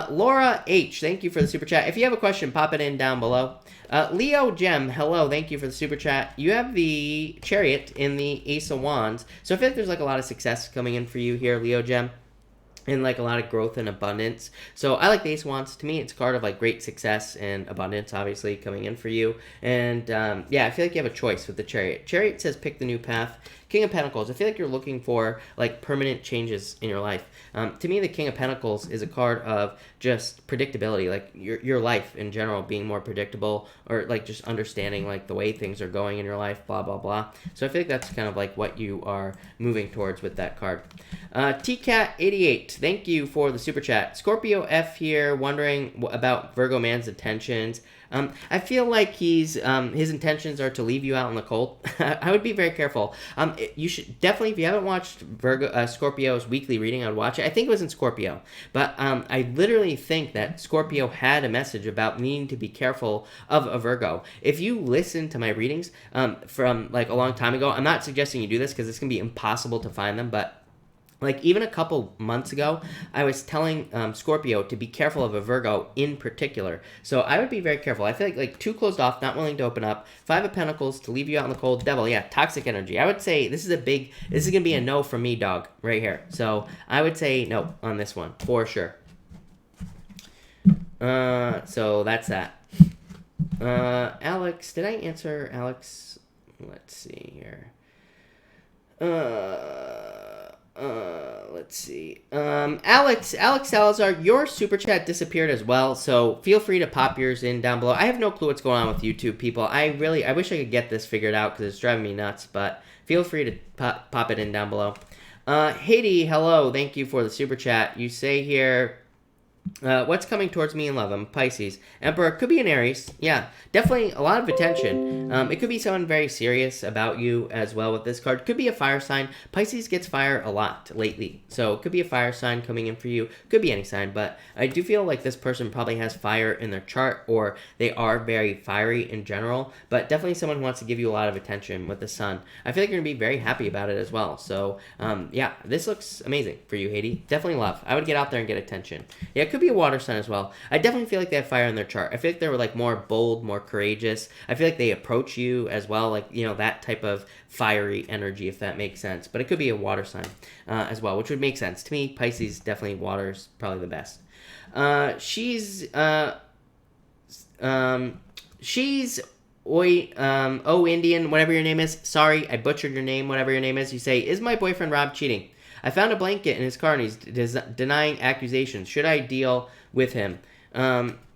Speaker 1: Laura H, thank you for the super chat. If you have a question, pop it in down below. Leo Gem, hello, thank you for the super chat. You have the Chariot in the Ace of Wands. So I feel like there's like a lot of success coming in for you here, Leo Gem. And like a lot of growth and abundance. So I like the Ace of Wands. To me, it's a card of like great success and abundance, obviously, coming in for you. And yeah, I feel like you have a choice with the Chariot. Chariot says pick the new path. King of Pentacles, I feel like you're looking for like permanent changes in your life. To me, the King of Pentacles is a card of just predictability, like your life in general being more predictable, or like just understanding like the way things are going in your life, blah, blah, blah. So I feel like that's kind of like what you are moving towards with that card. TCat88, thank you for the super chat. Scorpio F here, wondering about Virgo Man's intentions. I feel like his intentions are to leave you out in the cold. I would be very careful. You should definitely, if you haven't watched Scorpio's weekly reading, I would watch it. I think it was in Scorpio, but I literally think that Scorpio had a message about needing to be careful of a Virgo. If you listen to my readings from like a long time ago, I'm not suggesting you do this because it's gonna be impossible to find them, but like even a couple months ago, I was telling Scorpio to be careful of a Virgo in particular. So I would be very careful. I feel like 2 closed off, not willing to open up. 5 of Pentacles to leave you out in the cold. Devil, yeah, toxic energy. I would say this is going to be a no from me, dog, right here. So I would say no on this one, for sure. So that's that. Alex, did I answer Alex? Let's see here. Let's see. Alex Salazar, your super chat disappeared as well, so feel free to pop yours in down below. I have no clue what's going on with YouTube, people. I wish I could get this figured out because it's driving me nuts, but feel free to pop it in down below. Haiti, hello. Thank you for the super chat. You say here, what's coming towards me in love? I'm Pisces. Emperor could be an Aries. Yeah, definitely a lot of attention. It could be someone very serious about you as well with this card. Could be a fire sign. Pisces gets fire a lot lately. So it could be a fire sign coming in for you. Could be any sign. But I do feel like this person probably has fire in their chart, or they are very fiery in general. But definitely someone who wants to give you a lot of attention with the sun. I feel like you're going to be very happy about it as well. So yeah, this looks amazing for you, Haiti. Definitely love. I would get out there and get attention. Yeah, it could be a water sign as well. I definitely feel like they have fire in their chart. I feel like they were like more bold, more courageous. I feel like they approach you as well, like, you know, that type of fiery energy, if that makes sense. But it could be a water sign as well, which would make sense to me. Pisces, definitely water's probably the best. She's Indian, whatever your name is. Sorry, I butchered your name, whatever your name is. You say, is my boyfriend Rob cheating? I found a blanket in his car and he's denying accusations. Should I deal with him?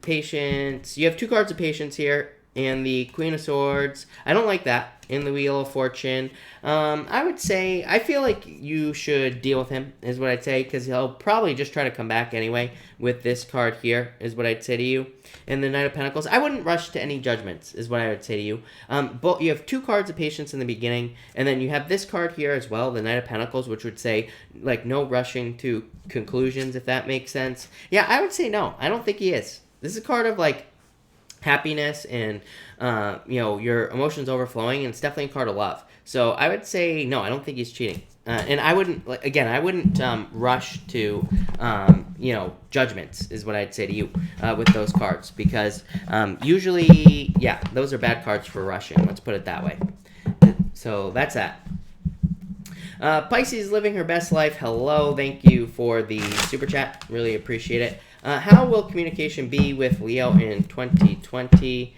Speaker 1: Patience. You have 2 cards of patience here. And the Queen of Swords. I don't like that. In the Wheel of Fortune. I would say, I feel like you should deal with him, is what I'd say. Because he'll probably just try to come back anyway with this card here, is what I'd say to you. And the Knight of Pentacles. I wouldn't rush to any judgments, is what I would say to you. But you have 2 cards of patience in the beginning. And then you have this card here as well, the Knight of Pentacles, which would say, like, no rushing to conclusions, if that makes sense. Yeah, I would say no. I don't think he is. This is a card of, like, happiness and you know, your emotions overflowing, and it's definitely a card of love. So I would say no, I don't think he's cheating. And I wouldn't, like, again, I wouldn't rush to you know, judgments, is what I'd say to you with those cards, because usually, yeah, those are bad cards for rushing. Let's put it that way. So that's that. Pisces living her best life. Hello, thank you for the super chat. Really appreciate it. How will communication be with Leo in 2020?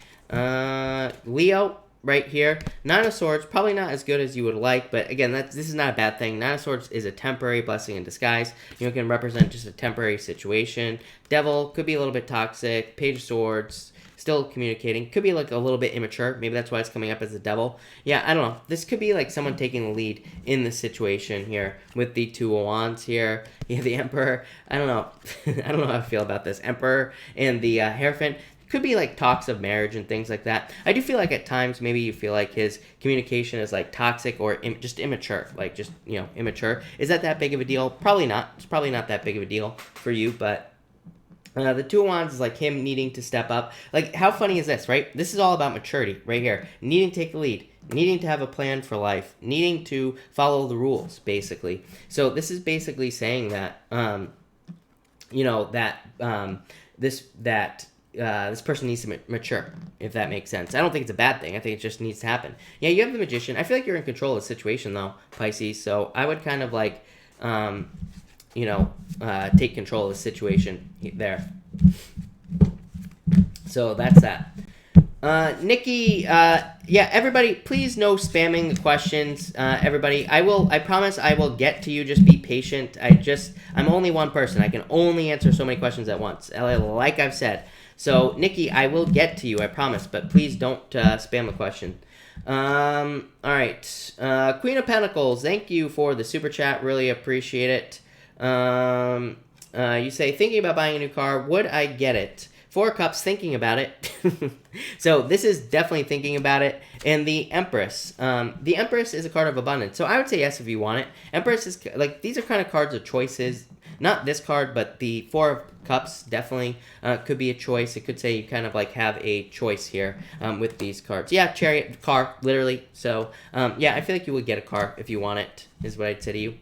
Speaker 1: Leo, right here. 9 of Swords, probably not as good as you would like, but again, this is not a bad thing. 9 of Swords is a temporary blessing in disguise. You know, it can represent just a temporary situation. Devil could be a little bit toxic. Page of Swords, still communicating. Could be like a little bit immature. Maybe that's why it's coming up as the devil. Yeah, I don't know. This could be like someone taking the lead in the situation here with the 2 of Wands here. Yeah, the Emperor. I don't know. I don't know how I feel about this. Emperor and the Hierophant. Could be like talks of marriage and things like that. I do feel like at times maybe you feel like his communication is like toxic or just immature. Like just, you know, immature. Is that big of a deal? Probably not. It's probably not that big of a deal for you, but the 2 of Wands is like him needing to step up. Like, how funny is this, right? This is all about maturity right here. Needing to take the lead. Needing to have a plan for life. Needing to follow the rules, basically. So this is basically saying that, you know, that this person needs to mature, if that makes sense. I don't think it's a bad thing. I think it just needs to happen. Yeah, you have the Magician. I feel like you're in control of the situation, though, Pisces. So I would kind of like... you know, take control of the situation there. So that's that. Nikki, yeah, everybody, please no spamming the questions. Everybody, I promise I will get to you. Just be patient. I'm only one person. I can only answer so many questions at once, like I've said. So, Nikki, I will get to you, I promise, but please don't spam the question. All right. Queen of Pentacles, thank you for the super chat. Really appreciate it. You say, thinking about buying a new car, would I get it? 4 of Cups, thinking about it. So this is definitely thinking about it. And the Empress. The Empress is a card of abundance. So I would say yes if you want it. Empress is, like, these are kind of cards of choices. Not this card, but the 4 of Cups definitely could be a choice. It could say you kind of like have a choice here with these cards. Yeah, Chariot, car, literally. So yeah, I feel like you would get a car if you want it, is what I'd say to you.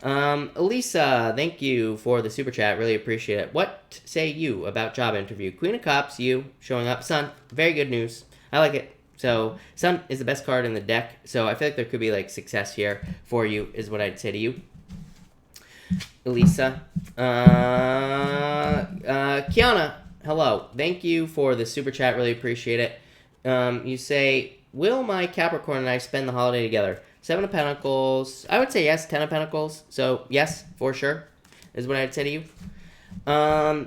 Speaker 1: Elisa, thank you for the super chat. Really appreciate it. What say you about job interview? Queen of Cups, you showing up. Sun, very good news. I like it. So Sun is the best card in the deck. So I feel like there could be like success here for you, is what I'd say to you. Elisa. Kiana, hello. Thank you for the super chat. Really appreciate it. You say, will my Capricorn and I spend the holiday together? 7 of Pentacles. I would say yes. 10 of Pentacles. So yes, for sure, is what I'd say to you.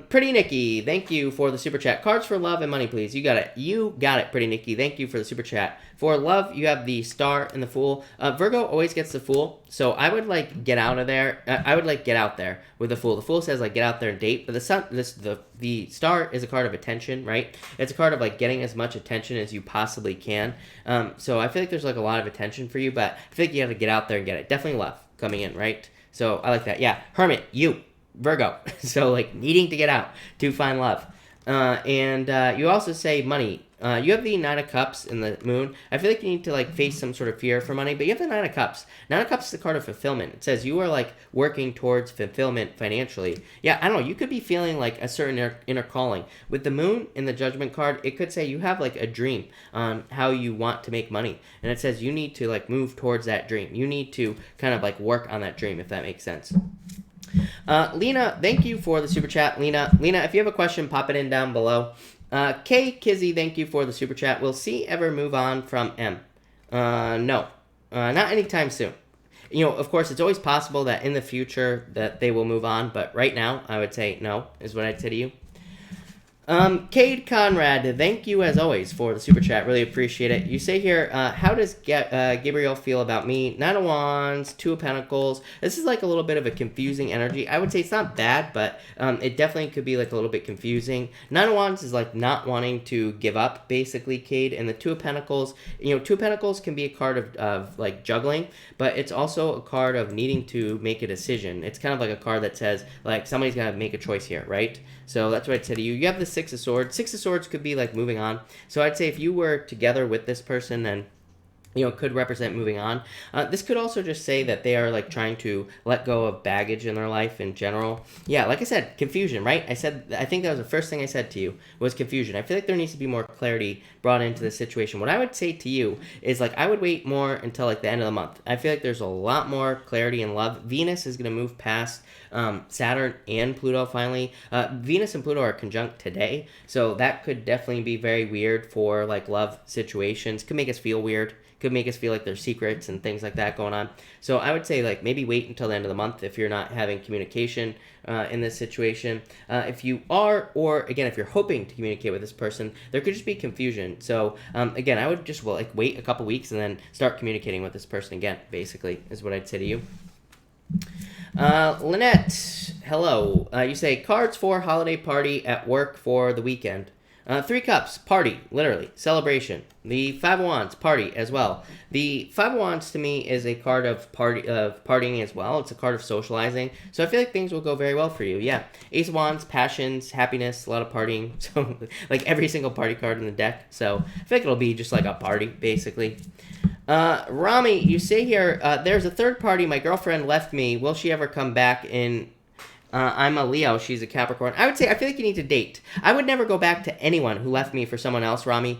Speaker 1: Pretty Nikki, thank you for the super chat. Cards for love and money, please. You got it. You got it, Pretty Nikki. Thank you for the super chat. For love, you have the Star and the Fool. Virgo always gets the Fool, so I would like get out of there. I would like get out there with the Fool. The Fool says like get out there and date, but the Star is a card of attention, right? It's a card of like getting as much attention as you possibly can. So I feel like there's like a lot of attention for you, but I feel like you have to get out there and get it. Definitely love coming in, right? So I like that. Yeah, Hermit, you. Virgo, so like needing to get out to find love. And you also say money. You have the Nine of Cups in the Moon. I feel like you need to like face some sort of fear for money, but you have the Nine of Cups. Nine of Cups is the card of fulfillment. It says you are like working towards fulfillment financially. Yeah, I don't know. You could be feeling like a certain inner calling. With the Moon in the Judgment card, it could say you have like a dream on how you want to make money. And it says you need to like move towards that dream. You need to kind of like work on that dream, if that makes sense. Lena, thank you for the super chat. Lena, if you have a question, pop it in down below. Kay Kizzy, thank you for the super chat. Will C ever move on from M? No, not anytime soon. You know, of course, it's always possible that in the future that they will move on, but right now, I would say no, is what I'd say to you. Cade Conrad, thank you as always for the super chat. Really appreciate it. You say here, how does Gabriel feel about me? Nine of Wands, Two of Pentacles. This is like a little bit of a confusing energy. I would say it's not bad, but it definitely could be like a little bit confusing. Nine of Wands is like not wanting to give up, basically, Cade. And the Two of Pentacles, you know, Two of Pentacles can be a card of like juggling, but it's also a card of needing to make a decision. It's kind of like a card that says like somebody's got to make a choice here, right? So that's what I'd say to you. You have the Six of Swords. Six of Swords could be like moving on. So I'd say if you were together with this person, then you know, could represent moving on. This could also just say that they are like trying to let go of baggage in their life in general. Yeah, like I said, confusion, right? I think that was the first thing I said to you was confusion. I feel like there needs to be more clarity brought into this situation. What I would say to you is like I would wait more until like the end of the month. I feel like there's a lot more clarity in love. Venus is going to move past Saturn and Pluto finally. Venus and Pluto are conjunct today, so that could definitely be very weird for like love situations. Could make us feel weird. Could make us feel like there's secrets and things like that going on. So I would say like maybe wait until the end of the month if you're not having communication in this situation. If you are, or again, if you're hoping to communicate with this person, there could just be confusion. So again, I would just like wait a couple weeks and then start communicating with this person again, basically, is what I'd say to you. Lynette, hello. You say cards for holiday party at work for the weekend. Three Cups, party, literally, celebration. The Five of Wands, party as well. The Five of Wands to me is a card of partying as well. It's a card of socializing. So I feel like things will go very well for you. Yeah. Ace of Wands, passions, happiness, a lot of partying. So like every single party card in the deck. So I feel like it'll be just like a party, basically. Rami, you say here, there's a third party. My girlfriend left me. Will she ever come back in? I'm a Leo. She's a Capricorn. I would say I feel like you need to date. I would never go back to anyone who left me for someone else, Rami.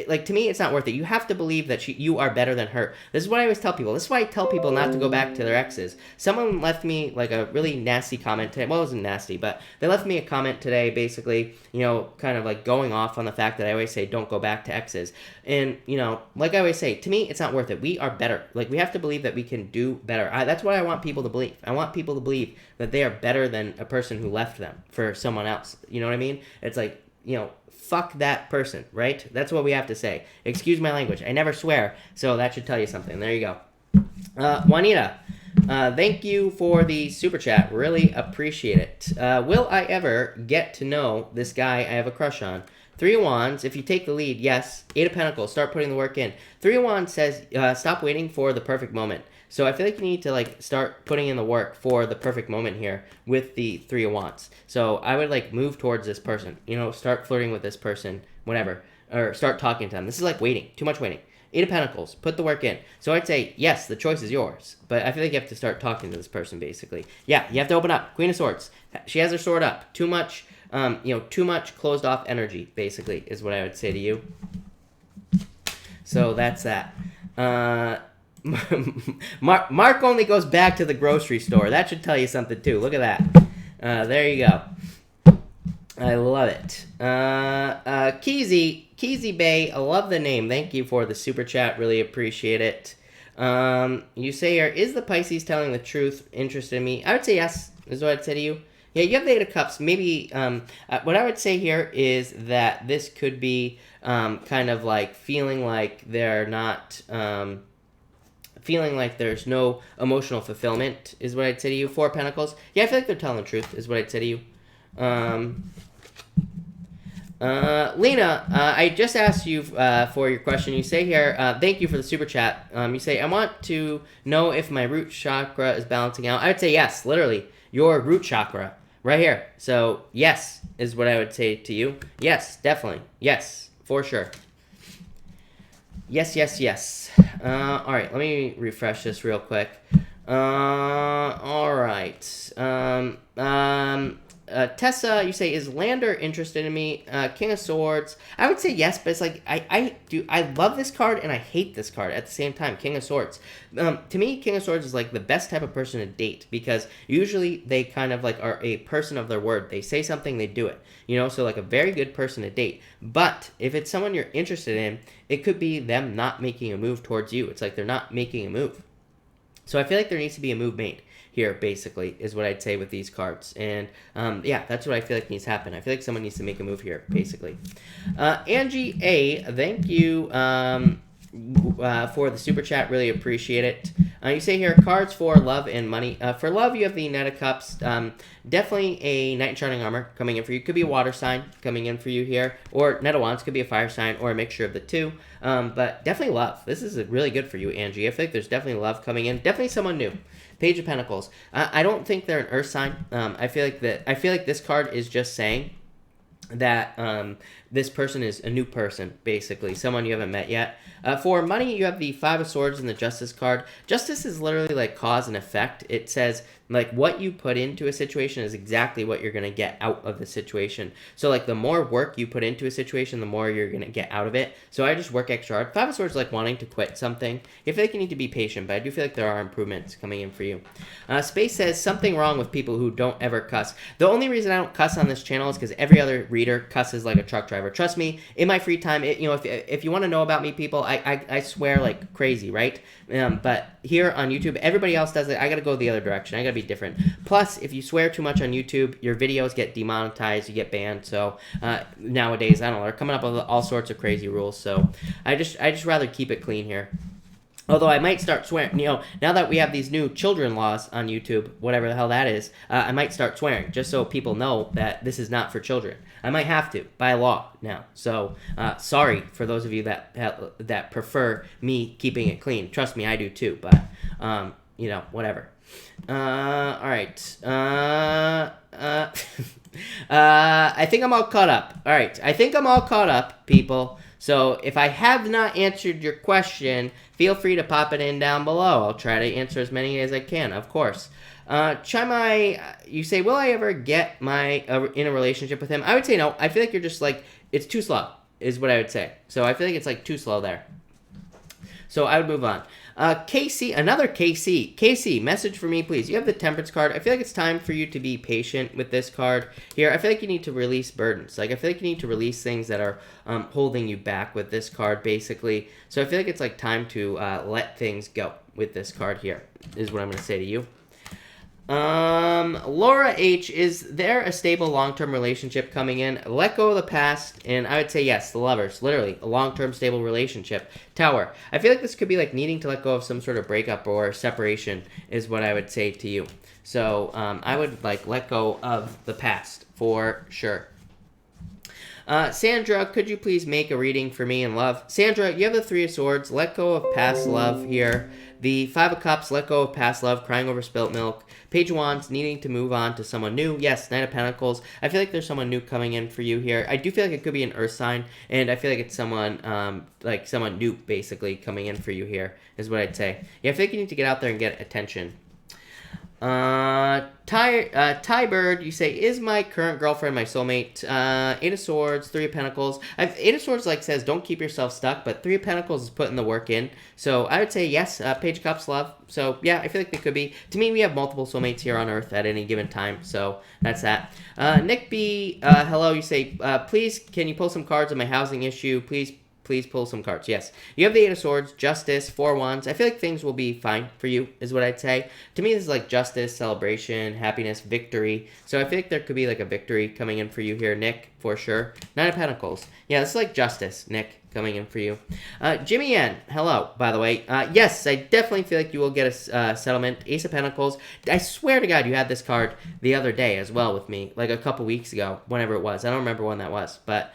Speaker 1: Like, to me, it's not worth it. You have to believe that you are better than her. This is what I always tell people. This is why I tell people not to go back to their exes. Someone left me, like, a really nasty comment today. Well, it wasn't nasty, but they left me a comment today, basically, you know, kind of, like, going off on the fact that I always say don't go back to exes. And, you know, like I always say, to me, it's not worth it. We are better. Like, we have to believe that we can do better. That's what I want people to believe. I want people to believe that they are better than a person who left them for someone else. You know what I mean? It's like, you know, fuck that person, right? That's what we have to say. Excuse my language. I never swear, so that should tell you something. There you go. Juanita, thank you for the super chat. Really appreciate it. Will I ever get to know this guy I have a crush on? Three of Wands, if you take the lead, yes. Eight of Pentacles, start putting the work in. Three of Wands says, stop waiting for the perfect moment. So I feel like you need to like start putting in the work for the perfect moment here with the Three of Wands. So I would like move towards this person, you know, start flirting with this person, whatever, or start talking to them. This is like waiting, too much waiting. Eight of Pentacles, put the work in. So I'd say, yes, the choice is yours, but I feel like you have to start talking to this person, basically. Yeah, you have to open up. Queen of Swords, she has her sword up. Too much, too much closed off energy, basically, is what I would say to you. So that's that. Mark only goes back to the grocery store. That should tell you something too. Look at that. There you go. I love it. Keezy Bay, I love the name. Thank you for the super chat. Really appreciate it. You say here, is the Pisces telling the truth? Interested in me? I would say yes, is what I'd say to you. Yeah, you have the Eight of Cups. Maybe what I would say here is that this could be kind of like feeling like they're not, feeling like there's no emotional fulfillment is what I'd say to you. Four of Pentacles. Yeah, I feel like they're telling the truth is what I'd say to you. Lena, I just asked you for your question. You say here, thank you for the super chat. You say, I want to know if my root chakra is balancing out. I would say yes, literally. Your root chakra, right here. So, yes, is what I would say to you. Yes, definitely. Yes, for sure. Yes, yes, yes. All right, let me refresh this real quick. All right. Tessa, you say, is Lander interested in me? King of Swords. I would say yes, but it's like, I love this card and I hate this card at the same time. King of Swords. To me, King of Swords is like the best type of person to date because usually they kind of like are a person of their word. They say something, they do it. You know, so like a very good person to date. But if it's someone you're interested in, it could be them not making a move towards you. It's like they're not making a move. So I feel like there needs to be a move made here, basically, is what I'd say with these cards. And, yeah, that's what I feel like needs to happen. I feel like someone needs to make a move here, basically. Angie A., thank you for the super chat. Really appreciate it. You say here, cards for love and money. For love, you have the Knight of Cups. Definitely a Knight in Shining Armor coming in for you. Could be a water sign coming in for you here. Or Knight of Wands could be a fire sign or a mixture of the two. But definitely love. This is really good for you, Angie. I feel like there's definitely love coming in. Definitely someone new. Page of Pentacles. I don't think they're an Earth sign. I feel like this card is just saying that this person is a new person, basically, someone you haven't met yet. For money, you have the Five of Swords and the Justice card. Justice is literally like cause and effect. It says like what you put into a situation is exactly what you're going to get out of the situation. So like the more work you put into a situation, the more you're going to get out of it. So I just work extra hard. Five of Swords is like wanting to quit something. I feel like you need to be patient, but I do feel like there are improvements coming in for you. Space says something wrong with people who don't ever cuss. The only reason I don't cuss on this channel is because every other reader cusses like a truck driver. Trust me, in my free time, if you want to know about me, people, I swear like crazy, right? But here on YouTube, everybody else does it. I got to go the other direction. I got to be different. Plus, if you swear too much on YouTube, your videos get demonetized, you get banned. So nowadays, I don't know, they're coming up with all sorts of crazy rules. So I just rather keep it clean here. Although I might start swearing, now that we have these new children laws on YouTube, whatever the hell that is, I might start swearing just so people know that this is not for children. I might have to, by law now. So, sorry for those of you that prefer me keeping it clean. Trust me, I do too, but, whatever. All right. I think I'm all caught up. All right. I think I'm all caught up, people. So if I have not answered your question, feel free to pop it in down below. I'll try to answer as many as I can, of course. Chimai, you say, will I ever get in a relationship with him? I would say no. I feel like you're just like, it's too slow, is what I would say. So I feel like it's like too slow there. So I would move on. Casey, another Casey. Casey, message for me, please. You have the Temperance card. I feel like it's time for you to be patient with this card here. I feel like you need to release burdens. Like, I feel like you need to release things that are holding you back with this card, basically. So I feel like it's, like, time to let things go with this card here, is what I'm going to say to you. Laura H, is there a stable long-term relationship coming in? Let go of the past, and I would say yes, the Lovers, literally, a long-term stable relationship. Tower, I feel like this could be like needing to let go of some sort of breakup or separation is what I would say to you. So, I would like let go of the past for sure. Sandra, could you please make a reading for me in love? Sandra, you have the Three of Swords, let go of past love here. The Five of Cups, let go of past love, crying over spilt milk. Page of Wands, needing to move on to someone new. Yes, Knight of Pentacles. I feel like there's someone new coming in for you here. I do feel like it could be an Earth sign, and I feel like it's someone, like someone new, basically, coming in for you here, is what I'd say. Yeah, I feel like you need to get out there and get attention. Ty Bird, you say, is my current girlfriend my soulmate? Eight of Swords, Three of Pentacles. Eight of Swords like says don't keep yourself stuck, but Three of Pentacles is putting the work in. So I would say yes. Page of Cups, love. So yeah, I feel like they could be. To me, we have multiple soulmates here on Earth at any given time. So that's that. Nick B, hello. You say, please can you pull some cards on my housing issue? Please please pull some cards. Yes, you have the Eight of Swords, Justice, Four Wands. I feel like things will be fine for you, is what I'd say. To me, this is like justice, celebration, happiness, victory. So I feel like there could be like a victory coming in for you here, Nick, for sure. Nine of Pentacles. Yeah, this is like justice, Nick, coming in for you. Jimmy N, hello, by the way. Yes, I definitely feel like you will get a settlement. Ace of Pentacles. I swear to God, you had this card the other day as well with me, like a couple weeks ago, whenever it was. I don't remember when that was, but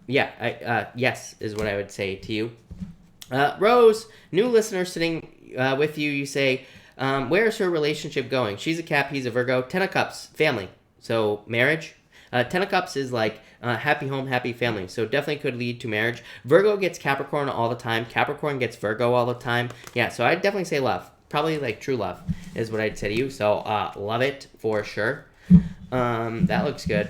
Speaker 1: yeah, yes is what I would say to you. Rose, new listener sitting with you. You say, where is her relationship going? She's a Cap, he's a Virgo. Ten of Cups, family. So marriage. Ten of Cups is like happy home, happy family. So definitely could lead to marriage. Virgo gets Capricorn all the time. Capricorn gets Virgo all the time. Yeah, so I'd definitely say love. Probably like true love is what I'd say to you. So love it for sure. That looks good.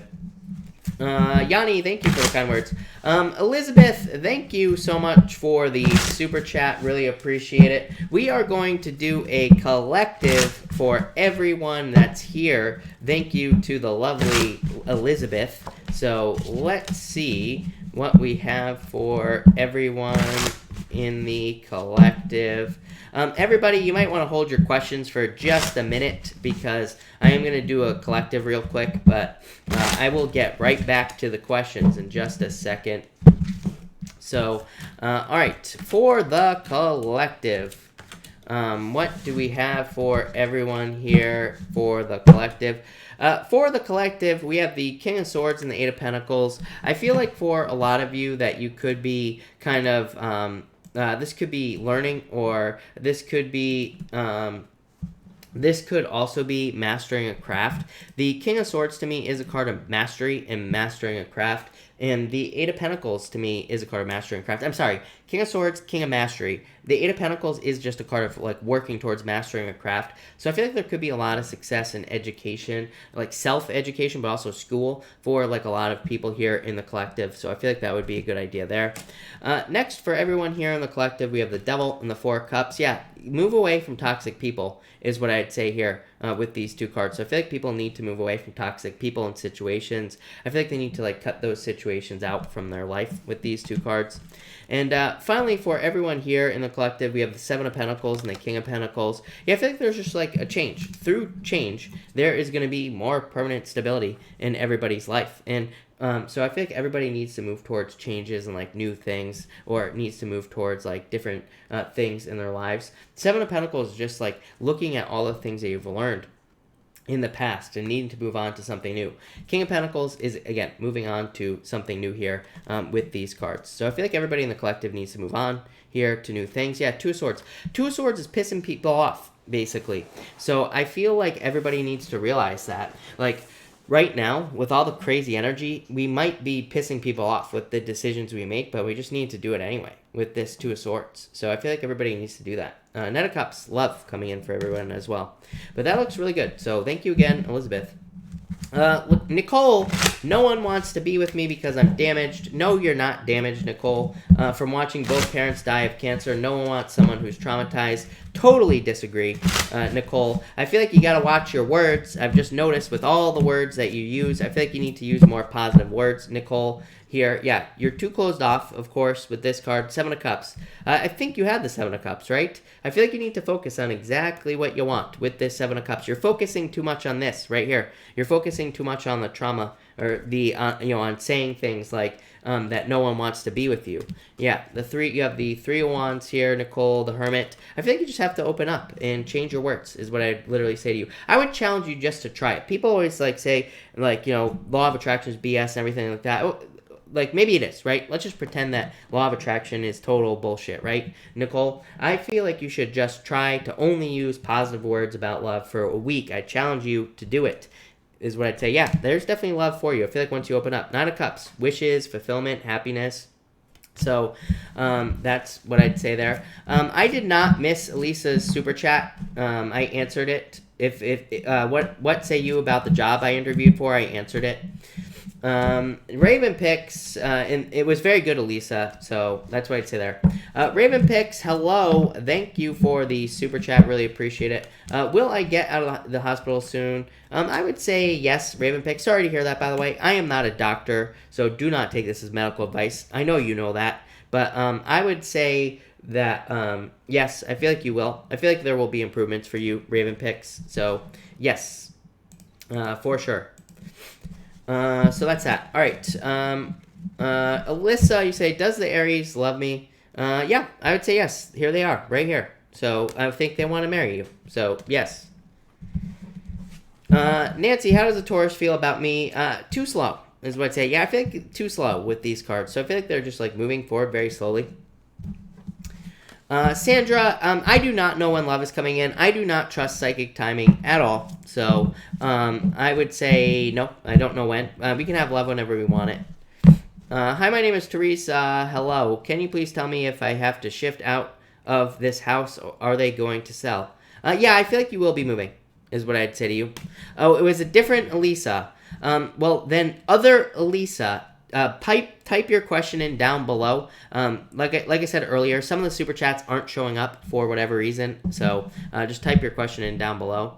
Speaker 1: Yanni, thank you for the kind words. Elizabeth, thank you so much for the super chat. Really appreciate it. We are going to do a collective for everyone that's here. Thank you to the lovely Elizabeth. So let's see what we have for everyone in the collective. Everybody, you might want to hold your questions for just a minute because I am going to do a collective real quick, but I will get right back to the questions in just a second. So, all right, for the collective, what do we have for everyone here for the collective? For the collective, we have the King of Swords and the Eight of Pentacles. I feel like for a lot of you that you could be kind of... this could be learning, or this could be, this could also be mastering a craft. The King of Swords to me is a card of mastery and mastering a craft. And the Eight of Pentacles to me is a card of mastery and craft. I'm sorry, King of Swords, King of Mastery. The Eight of Pentacles is just a card of like working towards mastering a craft. So I feel like there could be a lot of success in education, like self-education, but also school for like a lot of people here in the collective. So I feel like that would be a good idea there. Next, for everyone here in the collective, we have the Devil and the Four of Cups. Yeah, move away from toxic people is what I'd say here with these two cards. So I feel like people need to move away from toxic people and situations. I feel like they need to like cut those situations out from their life with these two cards. And finally, for everyone here in the collective, we have the Seven of Pentacles and the King of Pentacles. Yeah, I feel like there's just like a change. Through change, there is going to be more permanent stability in everybody's life. And so I feel like everybody needs to move towards changes and like new things, or needs to move towards like different things in their lives. Seven of Pentacles is just like looking at all the things that you've learned in the past and needing to move on to something new. King of Pentacles is, again, moving on to something new here with these cards. So I feel like everybody in the collective needs to move on here to new things. Yeah, Two of Swords. Two of Swords is pissing people off, basically. So I feel like everybody needs to realize that. Like, right now, with all the crazy energy, we might be pissing people off with the decisions we make, but we just need to do it anyway with this Two of Swords. So I feel like everybody needs to do that. Knight of Cups, love coming in for everyone as well. But that looks really good. So thank you again, Elizabeth. Nicole, no one wants to be with me because I'm damaged. No, you're not damaged, Nicole. From watching both parents die of cancer, no one wants someone who's traumatized. Totally disagree, Nicole. I feel like you gotta watch your words. I've just noticed with all the words that you use, I feel like you need to use more positive words, Nicole. Here, yeah, you're too closed off, of course, with this card, Seven of Cups. I think you had the Seven of Cups, right? I feel like you need to focus on exactly what you want with this Seven of Cups. You're focusing too much on this right here. You're focusing too much on the trauma, or the, on saying things like that no one wants to be with you. Yeah, you have the Three of Wands here, Nicole, the Hermit. I feel like you just have to open up and change your words, is what I'd literally say to you. I would challenge you just to try it. People always like say, like, law of attraction is BS and everything like that. Like, maybe it is, right? Let's just pretend that law of attraction is total bullshit, right, Nicole? I feel like you should just try to only use positive words about love for a week. I challenge you to do it, is what I'd say. Yeah, there's definitely love for you. I feel like once you open up. Nine of Cups, wishes, fulfillment, happiness. So that's what I'd say there. I did not miss Elisa's super chat. I answered it. What say you about the job I interviewed for? I answered it. Raven Picks, and it was very good, Elisa, so that's what I'd say there. Raven Picks, hello, thank you for the super chat, really appreciate it. Will I get out of the hospital soon? I would say yes, Raven Picks. Sorry to hear that, by the way. I am not a doctor, so do not take this as medical advice. I know you know that, But I would say that yes, I feel like you will. I feel like there will be improvements for you, Raven picks. So yes, for sure. So that's that. All right. Alyssa, you say, does the Aries love me? Yeah, I would say yes. Here they are, right here. So I think they want to marry you. So yes. Nancy, how does a Taurus feel about me? Too slow is what I'd say. Yeah, I feel like too slow with these cards. So I feel like they're just like moving forward very slowly. Sandra, I do not know when love is coming in. I do not trust psychic timing at all. So I would say no, I don't know when. We can have love whenever we want it. Hi, my name is Teresa. Hello. Can you please tell me if I have to shift out of this house or are they going to sell? Yeah, I feel like you will be moving, is what I'd say to you. Oh, it was a different Elisa. Well, then other Elisa, type your question in down below. Like I said earlier, some of the super chats aren't showing up for whatever reason. So just type your question in down below.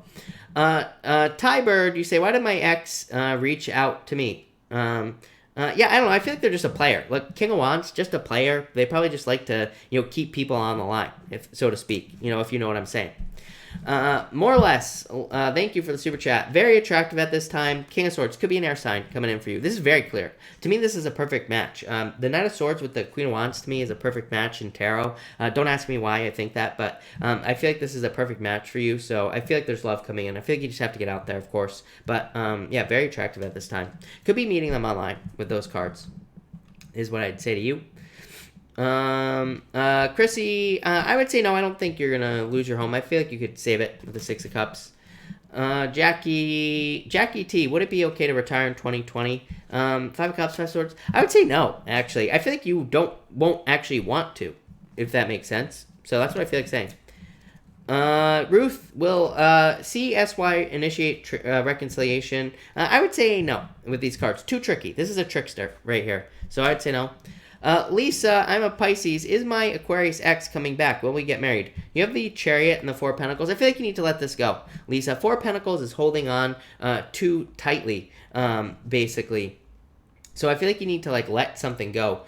Speaker 1: Ty Bird, you say, why did my ex reach out to me? Yeah, I don't know. I feel like they're just a player. Like King of Wands, just a player. They probably just like to, keep people on the line, if so to speak. If you know what I'm saying. More or less, thank you for the super chat. Very attractive at this time. King of Swords could be an air sign coming in for you. This is very clear. To me, this is a perfect match. The Knight of Swords with the Queen of Wands to me is a perfect match in tarot. Don't ask me why I think that, but I feel like this is a perfect match for you. So I feel like there's love coming in. I feel like you just have to get out there, of course. But yeah, very attractive at this time. Could be meeting them online with those cards, is what I'd say to you. Chrissy, I would say no. I don't think you're gonna lose your home. I feel like you could save it with the Six of Cups. Jackie T, would it be okay to retire in 2020? Five of Cups, Five of Swords. I would say no. Actually, I feel like you won't actually want to, if that makes sense. So that's what I feel like saying. Ruth, will CSY initiate reconciliation? I would say no with these cards. Too tricky. This is a trickster right here. So I'd say no. Lisa, I'm a Pisces. Is my Aquarius ex coming back? Will we get married? You have the Chariot and the Four of Pentacles. I feel like you need to let this go. Lisa, Four of Pentacles is holding on too tightly, basically. So I feel like you need to let something go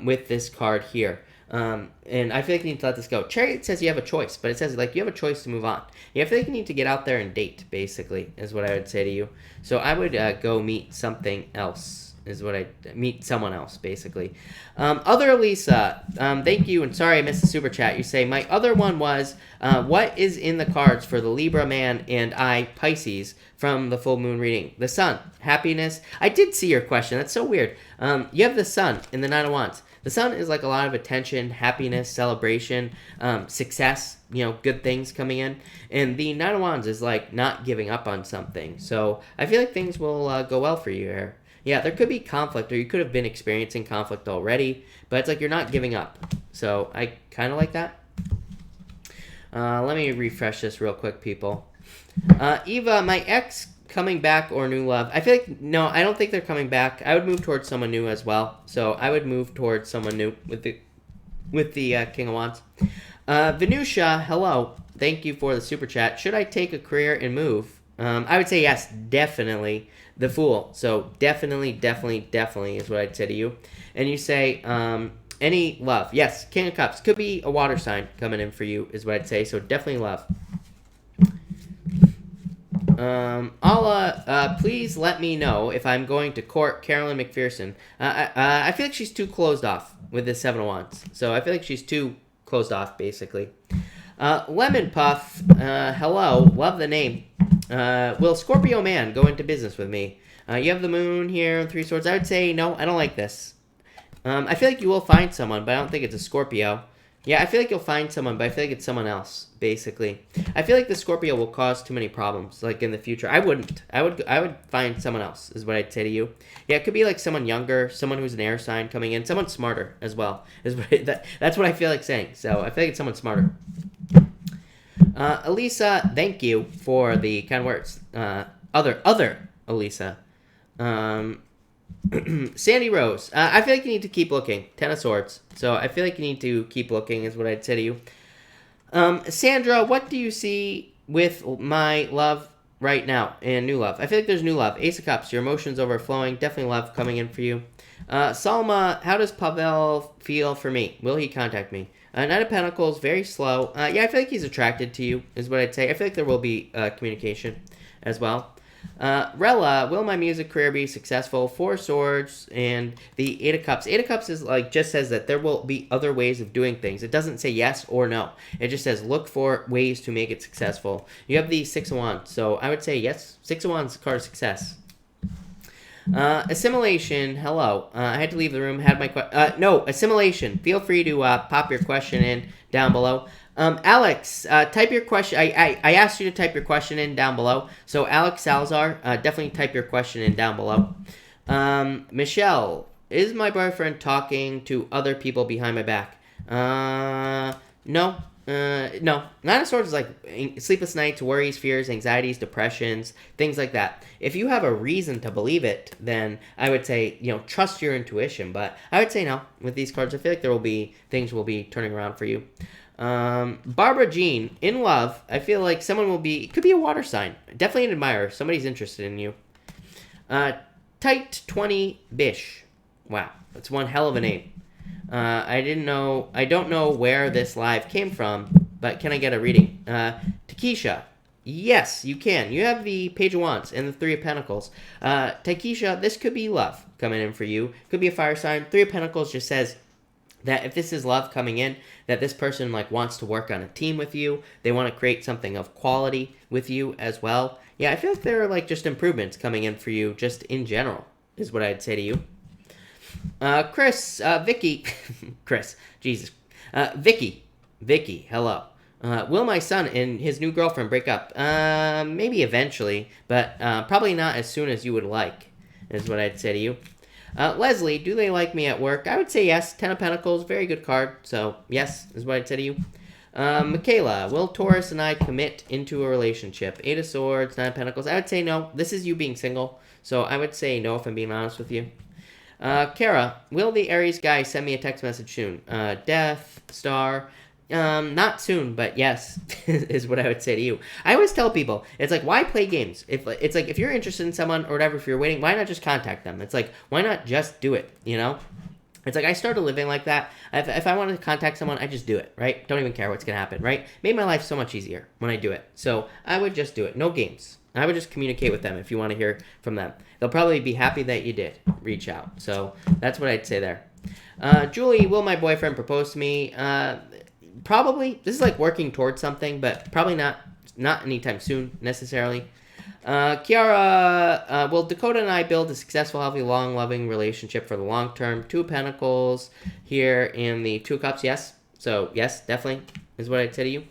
Speaker 1: with this card here. And I feel like you need to let this go. Chariot says you have a choice, but it says you have a choice to move on. Yeah, I feel like you need to get out there and date, basically, is what I would say to you. So I would go meet something else. Is what I meet someone else, basically. Other Lisa, thank you, and sorry I missed the super chat. You say, my other one was, what is in the cards for the Libra man and I, Pisces, from the full moon reading? The sun, happiness. I did see your question. That's so weird. You have the sun in the Nine of Wands. The sun is like a lot of attention, happiness, celebration, success, good things coming in. And the Nine of Wands is like not giving up on something. So I feel like things will go well for you here. Yeah, there could be conflict, or you could have been experiencing conflict already, but it's like you're not giving up. So I kind of like that. Let me refresh this real quick, people. Eva, my ex coming back or new love? I feel like, no, I don't think they're coming back. I would move towards someone new as well. So I would move towards someone new with the King of Wands. Venusia, hello. Thank you for the super chat. Should I take a career and move? I would say yes, definitely. The Fool. So definitely is what I'd say to you. And you say, any love. Yes, King of Cups. Could be a water sign coming in for you, is what I'd say. So definitely love. Allah, please let me know if I'm going to court Carolyn McPherson. I feel like she's too closed off with the Seven of Wands. So I feel like she's too closed off, basically. Lemon Puff, hello. Love the name. Will Scorpio man go into business with me? You have the moon here and Three Swords. I would say no, I don't like this. I feel like you will find someone, but I don't think it's a Scorpio. Yeah, I feel like you'll find someone, but I feel like it's someone else, basically. I feel like the Scorpio will cause too many problems, in the future. I wouldn't. I would find someone else, is what I'd say to you. Yeah, it could be someone younger, someone who's an air sign coming in, someone smarter as well. That's what I feel like saying. So I feel like it's someone smarter. Elisa, thank you for the kind words. Other Elisa. Sandy Rose. I feel like you need to keep looking. Ten of Swords. So I feel like you need to keep looking is what I'd say to you. Sandra, what do you see with my love right now and new love. I feel like there's new love. Ace of Cups, your emotions overflowing. Definitely love coming in for you. Salma, how does Pavel feel for me? Will he contact me? Knight of Pentacles, very slow. Yeah, I feel like he's attracted to you, is what I'd say. I feel like there will be communication as well. Rella, will my music career be successful? Four Swords and the Eight of Cups. Eight of Cups is like just says that there will be other ways of doing things. It doesn't say yes or no. It just says look for ways to make it successful. You have the Six of Wands, so I would say yes. Six of Wands, card of success. Assimilation, hello. I had to leave the room. Had my no, assimilation. Feel free to pop your question in down below. Alex, type your question. I asked you to type your question in down below. So Alex Salazar, definitely type your question in down below. Michelle, is my boyfriend talking to other people behind my back? No. No. Nine of Swords is like sleepless nights, worries, fears, anxieties, depressions, things like that. If you have a reason to believe it, then I would say, trust your intuition. But I would say no. With these cards, I feel like things will be turning around for you. Barbara Jean, in love, I feel like someone could be a water sign. Definitely an admirer. Somebody's interested in you. Tight 20 Bish. Wow. That's one hell of a name. I don't know where this live came from, but can I get a reading? Takesha. Yes, you can. You have the Page of Wands and the Three of Pentacles. Takesha, this could be love coming in for you. Could be a fire sign. Three of Pentacles just says that if this is love coming in, that this person wants to work on a team with you. They want to create something of quality with you as well. Yeah, I feel like there are just improvements coming in for you just in general, is what I'd say to you. Vicky, Chris, Jesus, Vicky, hello. Will my son and his new girlfriend break up? Maybe eventually, but probably not as soon as you would like, is what I'd say to you. Leslie, do they like me at work? I would say yes. Ten of Pentacles, very good card, so yes, is what I'd say to you. Michaela, will Taurus and I commit into a relationship? Eight of Swords, Nine of Pentacles, I would say no. This is you being single, so I would say no if I'm being honest with you. Kara, will the Aries guy send me a text message soon? Death, Star, not soon, but yes, is what I would say to you. I always tell people, it's like, why play games? If you're interested in someone or whatever, if you're waiting, why not just contact them? It's like, why not just do it, It's like, I started living like that. If I wanted to contact someone, I just do it, right? Don't even care what's going to happen, right? Made my life so much easier when I do it. So I would just do it. No games. I would just communicate with them if you want to hear from them. They'll probably be happy that you did reach out. So that's what I'd say there. Julie, will my boyfriend propose to me? Probably. This is like working towards something, but probably not anytime soon necessarily. Kiara, will Dakota and I build a successful, healthy, long, loving relationship for the long term? Two of Pentacles here and the Two of Cups, yes. So yes, definitely is what I'd say to you.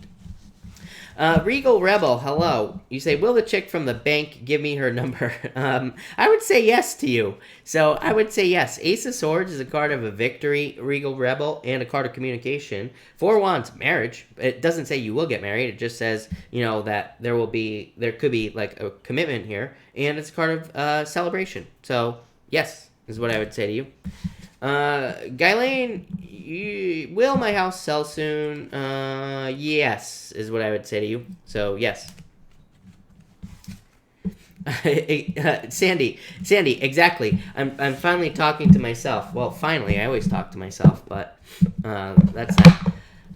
Speaker 1: Regal Rebel, hello. You say, will the chick from the bank give me her number? I would say yes to you. So I would say yes. Ace of Swords is a card of a victory, Regal Rebel, and a card of communication. Four of Wands, marriage. It doesn't say you will get married. It just says, that there could be like a commitment here. And it's a card of celebration. So yes, is what I would say to you. Guylaine, will my house sell soon? Yes, is what I would say to you. So, yes. Sandy, exactly. I'm finally talking to myself. Well, finally, I always talk to myself, but that's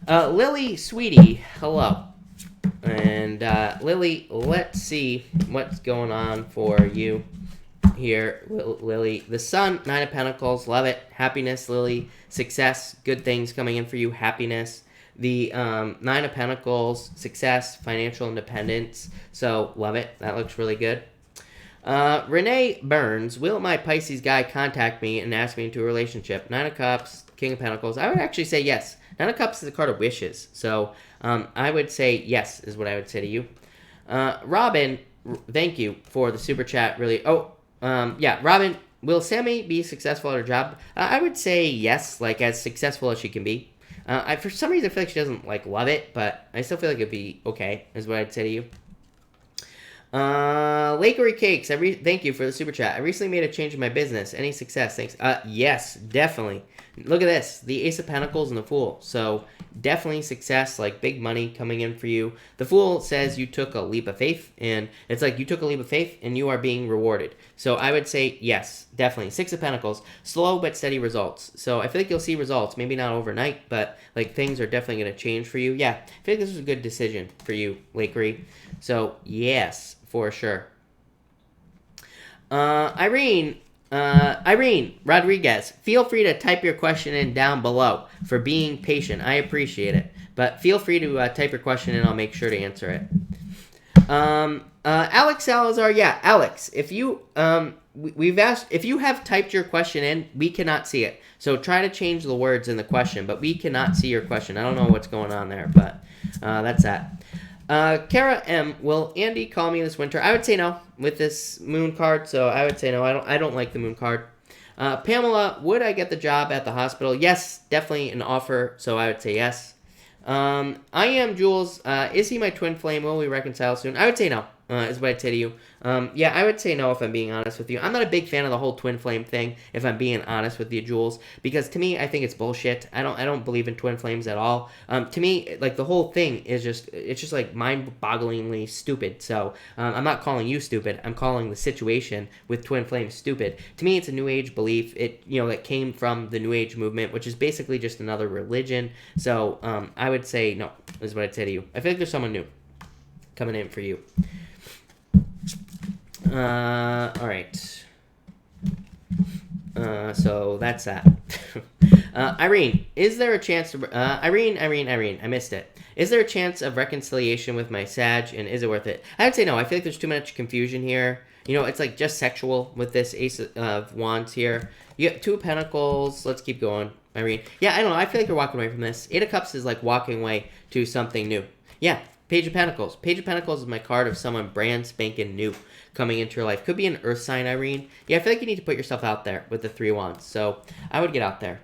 Speaker 1: not. Lily, sweetie, hello. And Lily, let's see what's going on for you. Here, Lily, the Sun, Nine of Pentacles, love it. Happiness, Lily, success, good things coming in for you, happiness. The Nine of Pentacles, success, financial independence, so love it. That looks really good. Renee Burns, will my Pisces guy contact me and ask me into a relationship? Nine of Cups, King of Pentacles, I would actually say yes. Nine of Cups is a card of wishes, so I would say yes, is what I would say to you. Robin, thank you for the super chat, really. Yeah, Robin, will Sammy be successful at her job? I would say yes, as successful as she can be. For some reason, I feel like she doesn't, love it, but I still feel like it'd be okay, is what I'd say to you. Lakery Cakes, thank you for the super chat. I recently made a change in my business. Any success? Thanks. Yes, definitely. Look at this, the Ace of Pentacles and the Fool. So definitely success, like big money coming in for you. The Fool says you took a leap of faith, and it's like you took a leap of faith and you are being rewarded. So I would say yes, definitely. Six of Pentacles, slow but steady results. So I feel like you'll see results, maybe not overnight, but like things are definitely going to change for you. Yeah, I feel like this was a good decision for you, Lakery. So yes, for sure. Irene Rodriguez, feel free to type your question in down below for being patient. I appreciate it. But feel free to type your question in. I'll make sure to answer it. Alex Salazar, yeah, Alex, if you we've asked if you have typed your question in, we cannot see it. So try to change the words in the question, but we cannot see your question. I don't know what's going on there, but that's that. Kara M, will Andy call me this winter? I would say no with this moon card, so I would say no. I don't like the moon card. Pamela, would I get the job at the hospital? Yes, definitely an offer, so I would say yes. I am Jules. Is he my twin flame? Will we reconcile soon? I would say no. Is what I'd say to you. Yeah, I would say no if I'm being honest with you. I'm not a big fan of the whole twin flame thing, if I'm being honest with you, Jules, because to me, I think it's bullshit. I don't believe in twin flames at all. To me, like the whole thing is just like mind-bogglingly stupid. So I'm not calling you stupid. I'm calling the situation with twin flames stupid. To me, it's a New Age belief. That came from the New Age movement, which is basically just another religion. So I would say no. Is what I'd say to you. I feel like there's someone new coming in for you. All right. So that's that. Irene, is there a chance to, Irene, I missed it. Is there a chance of reconciliation with my Sag, and is it worth it? I would say no. I feel like there's too much confusion here. It's like just sexual with this Ace of Wands here. You have Two of Pentacles. Let's keep going, Irene. Yeah, I don't know. I feel like you're walking away from this. Eight of Cups is like walking away to something new. Yeah, Page of Pentacles. Page of Pentacles is my card of someone brand spanking new coming into your life. Could be an earth sign, Irene. Yeah, I feel like you need to put yourself out there with the Three of Wands. So I would get out there.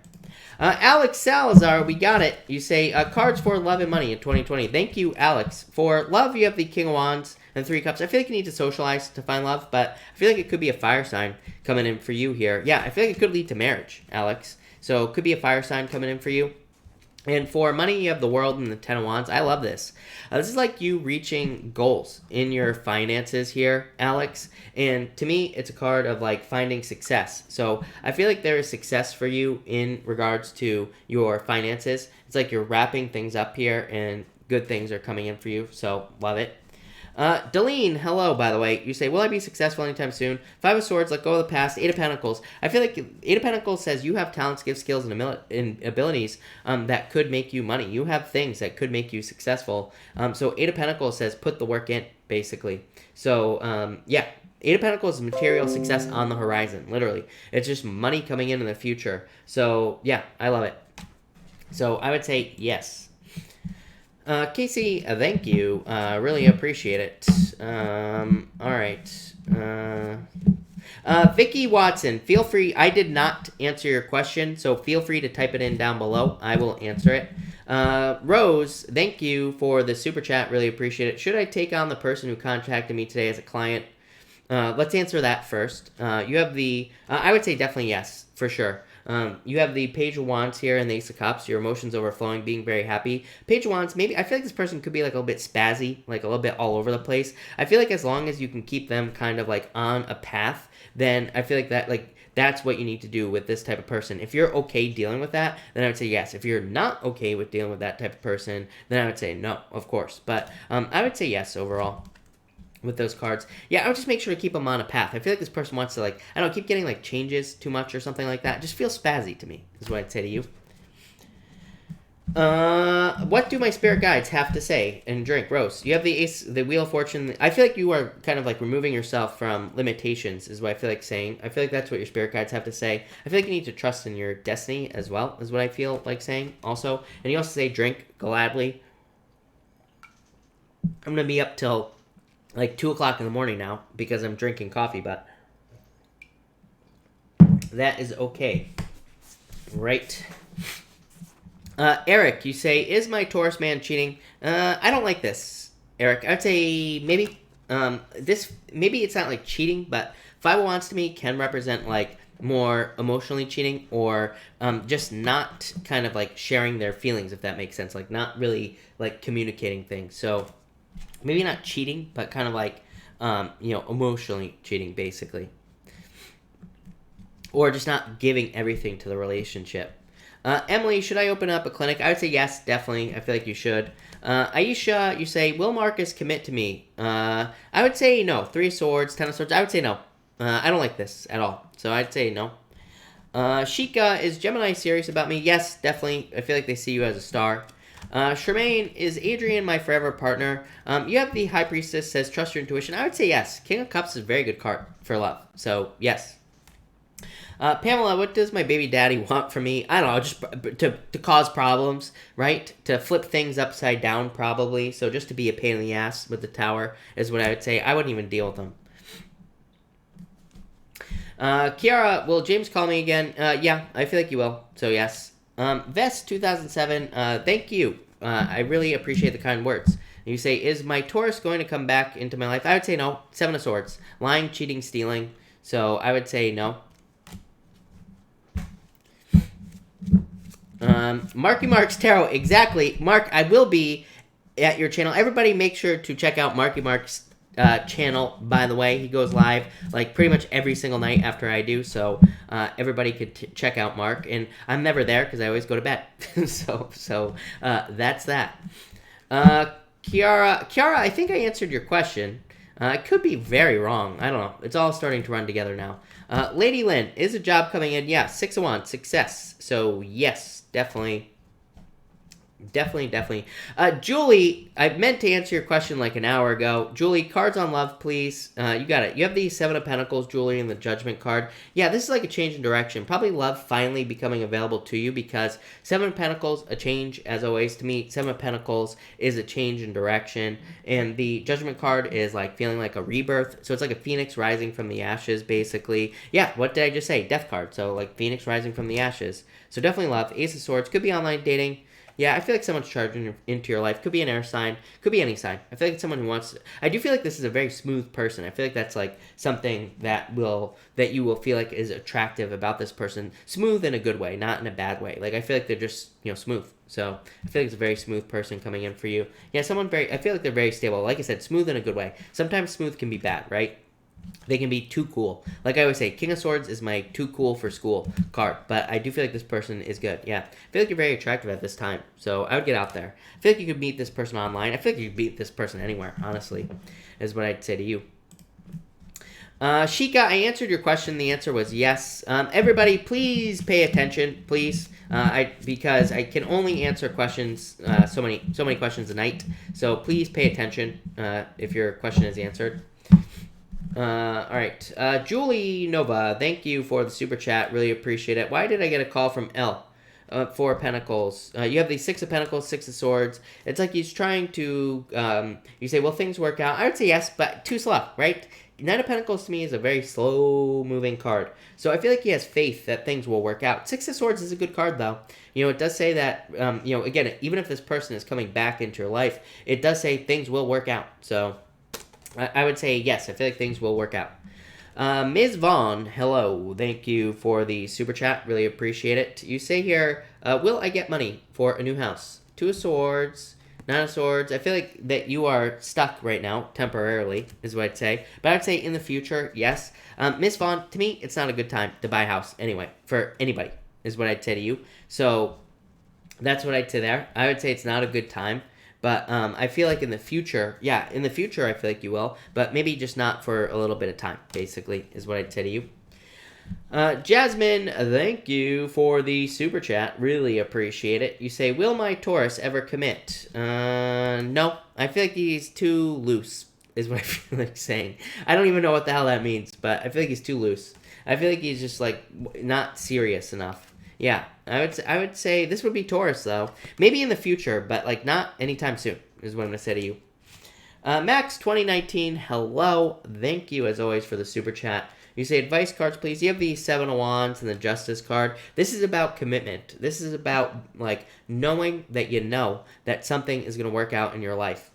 Speaker 1: Alex Salazar, we got it. You say, cards for love and money in 2020. Thank you, Alex. For love, you have the King of Wands and Three of Cups. I feel like you need to socialize to find love, but I feel like it could be a fire sign coming in for you here. Yeah, I feel like it could lead to marriage, Alex. So it could be a fire sign coming in for you. And for money, you have the World and the Ten of Wands. I love this. This is like you reaching goals in your finances here, Alex. And to me, it's a card of like finding success. So I feel like there is success for you in regards to your finances. It's like you're wrapping things up here and good things are coming in for you. So love it. Deline, hello, by the way. You say, will I be successful anytime soon? Five of Swords, let go of the past. Eight of Pentacles. I feel like Eight of Pentacles says you have talents, gifts, skills, and abilities that could make you money. You have things that could make you successful. So Eight of Pentacles says put the work in, basically. So, yeah. Eight of Pentacles is material success on the horizon, literally. It's just money coming in the future. So, yeah, I love it. So I would say yes. Casey, thank you. Really appreciate it. All right. Vicky Watson, feel free. I did not answer your question, so feel free to type it in down below. I will answer it. Rose, thank you for the super chat. Really appreciate it. Should I take on the person who contacted me today as a client? Let's answer that first. You have the... I would say definitely yes, for sure. You have the Page of Wands here and the Ace of Cups, your emotions overflowing, being very happy. Page of Wands, maybe, I feel like this person could be like a little bit spazzy, like a little bit all over the place. I feel like as long as you can keep them kind of like on a path, then I feel like that, like, that's what you need to do with this type of person. If you're okay dealing with that, then I would say yes. If you're not okay with dealing with that type of person, then I would say no, of course. But I would say yes overall. With those cards. Yeah, I would just make sure to keep them on a path. I feel like this person wants to, like, I don't know, keep getting, like, changes too much or something like that. It just feels spazzy to me, is what I'd say to you. What do my spirit guides have to say? And drink, Rose. You have the Ace, the Wheel of Fortune. I feel like you are kind of, like, removing yourself from limitations, is what I feel like saying. I feel like that's what your spirit guides have to say. I feel like you need to trust in your destiny as well, is what I feel like saying also. And you also say drink, gladly. I'm going to be up till... like 2 o'clock in the morning now because I'm drinking coffee, but that is okay. Right. Eric, you say, is my Taurus man cheating? I don't like this, Eric. I'd say maybe. this, maybe it's not like cheating, but Five of Wands to me can represent like more emotionally cheating, or just not kind of like sharing their feelings, if that makes sense, like not really like communicating things. So maybe not cheating, but kind of like emotionally cheating, basically, or just not giving everything to the relationship. Emily, should I open up a clinic? I would say yes, definitely. I feel like you should. Aisha, you say, will Marcus commit to me? I would say no. Three of Swords, Ten of Swords. I would say no. I don't like this at all. So I'd say no. Sheikah, is Gemini serious about me? Yes, definitely. I feel like they see you as a star. Charmaine, is Adrian my forever partner? You have the High Priestess, says trust your intuition. I would say yes. King of Cups is a very good card for love. So, yes. Pamela, what does my baby daddy want from me? I don't know, just to cause problems, right? To flip things upside down, probably. So just to be a pain in the ass with the tower is what I would say. I wouldn't even deal with them. Kiara, will James call me again? Yeah, I feel like you will. So yes. Vest 2007, thank you. I really appreciate the kind words. You say, is my Taurus going to come back into my life? I would say no. Seven of Swords. Lying, cheating, stealing. So I would say no. Marky Mark's Tarot, exactly. Mark, I will be at your channel. Everybody make sure to check out Marky Mark's channel, by the way. He goes live like pretty much every single night after I do, so everybody could check out Mark. And I'm never there because I always go to bed. so that's that. Kiara, I think I answered your question. I could be very wrong. I don't know. It's all starting to run together now. Lady Lynn, is a job coming in? Yeah, Six of Wands, success. So yes, definitely. Julie, I meant to answer your question like an hour ago. Julie, cards on love, please. You got it. You have the Seven of Pentacles, Julie, and the Judgment card. Yeah, this is like a change in direction. Probably love finally becoming available to you, because Seven of Pentacles, a change, as always, to me. Seven of Pentacles is a change in direction. And the Judgment card is like feeling like a rebirth. So it's like a phoenix rising from the ashes, basically. Yeah, what did I just say? Death card. So like phoenix rising from the ashes. So definitely love. Ace of Swords. Could be online dating. Yeah, I feel like someone's charging into your life. Could be an air sign. Could be any sign. I feel like it's someone who wants to... I do feel like this is a very smooth person. I feel like that's like something that you will feel like is attractive about this person. Smooth in a good way, not in a bad way. Like, I feel like they're just, smooth. So I feel like it's a very smooth person coming in for you. Yeah, I feel like they're very stable. Like I said, smooth in a good way. Sometimes smooth can be bad, right? They can be too cool. Like I always say, King of Swords is my too cool for school card. But I do feel like this person is good. Yeah. I feel like you're very attractive at this time. So I would get out there. I feel like you could meet this person online. I feel like you could meet this person anywhere, honestly, is what I'd say to you. Sheikah, I answered your question. The answer was yes. Everybody, please pay attention, please. Because I can only answer questions, so many questions a night. So please pay attention if your question is answered. All right. Julie Nova, thank you for the super chat. Really appreciate it. Why did I get a call from L? Four of Pentacles. You have the Six of Pentacles, Six of Swords. It's like he's trying to, you say, will things work out? I would say yes, but too slow, right? Nine of Pentacles to me is a very slow-moving card. So I feel like he has faith that things will work out. Six of Swords is a good card, though. It does say that, again, even if this person is coming back into your life, it does say things will work out. So I would say yes, I feel like things will work out. Ms. Vaughn, hello. Thank you for the super chat. Really appreciate it. You say here, will I get money for a new house? Two of Swords, Nine of Swords. I feel like that you are stuck right now, temporarily, is what I'd say. But I'd say in the future, yes. Ms. Vaughn, to me, it's not a good time to buy a house anyway, for anybody, is what I'd say to you. So that's what I'd say there. I would say it's not a good time. But I feel like in the future, I feel like you will. But maybe just not for a little bit of time, basically, is what I'd say to you. Jasmine, thank you for the super chat. Really appreciate it. You say, will my Taurus ever commit? No. I feel like he's too loose, is what I feel like saying. I don't even know what the hell that means, but I feel like he's too loose. I feel like he's just, like, not serious enough. Yeah, I would say this would be Taurus, though. Maybe in the future, but, like, not anytime soon, is what I'm going to say to you. Max, 2019, hello. Thank you, as always, for the super chat. You say advice cards, please. You have the Seven of Wands and the Justice card. This is about commitment. This is about, like, knowing that you know that something is going to work out in your life.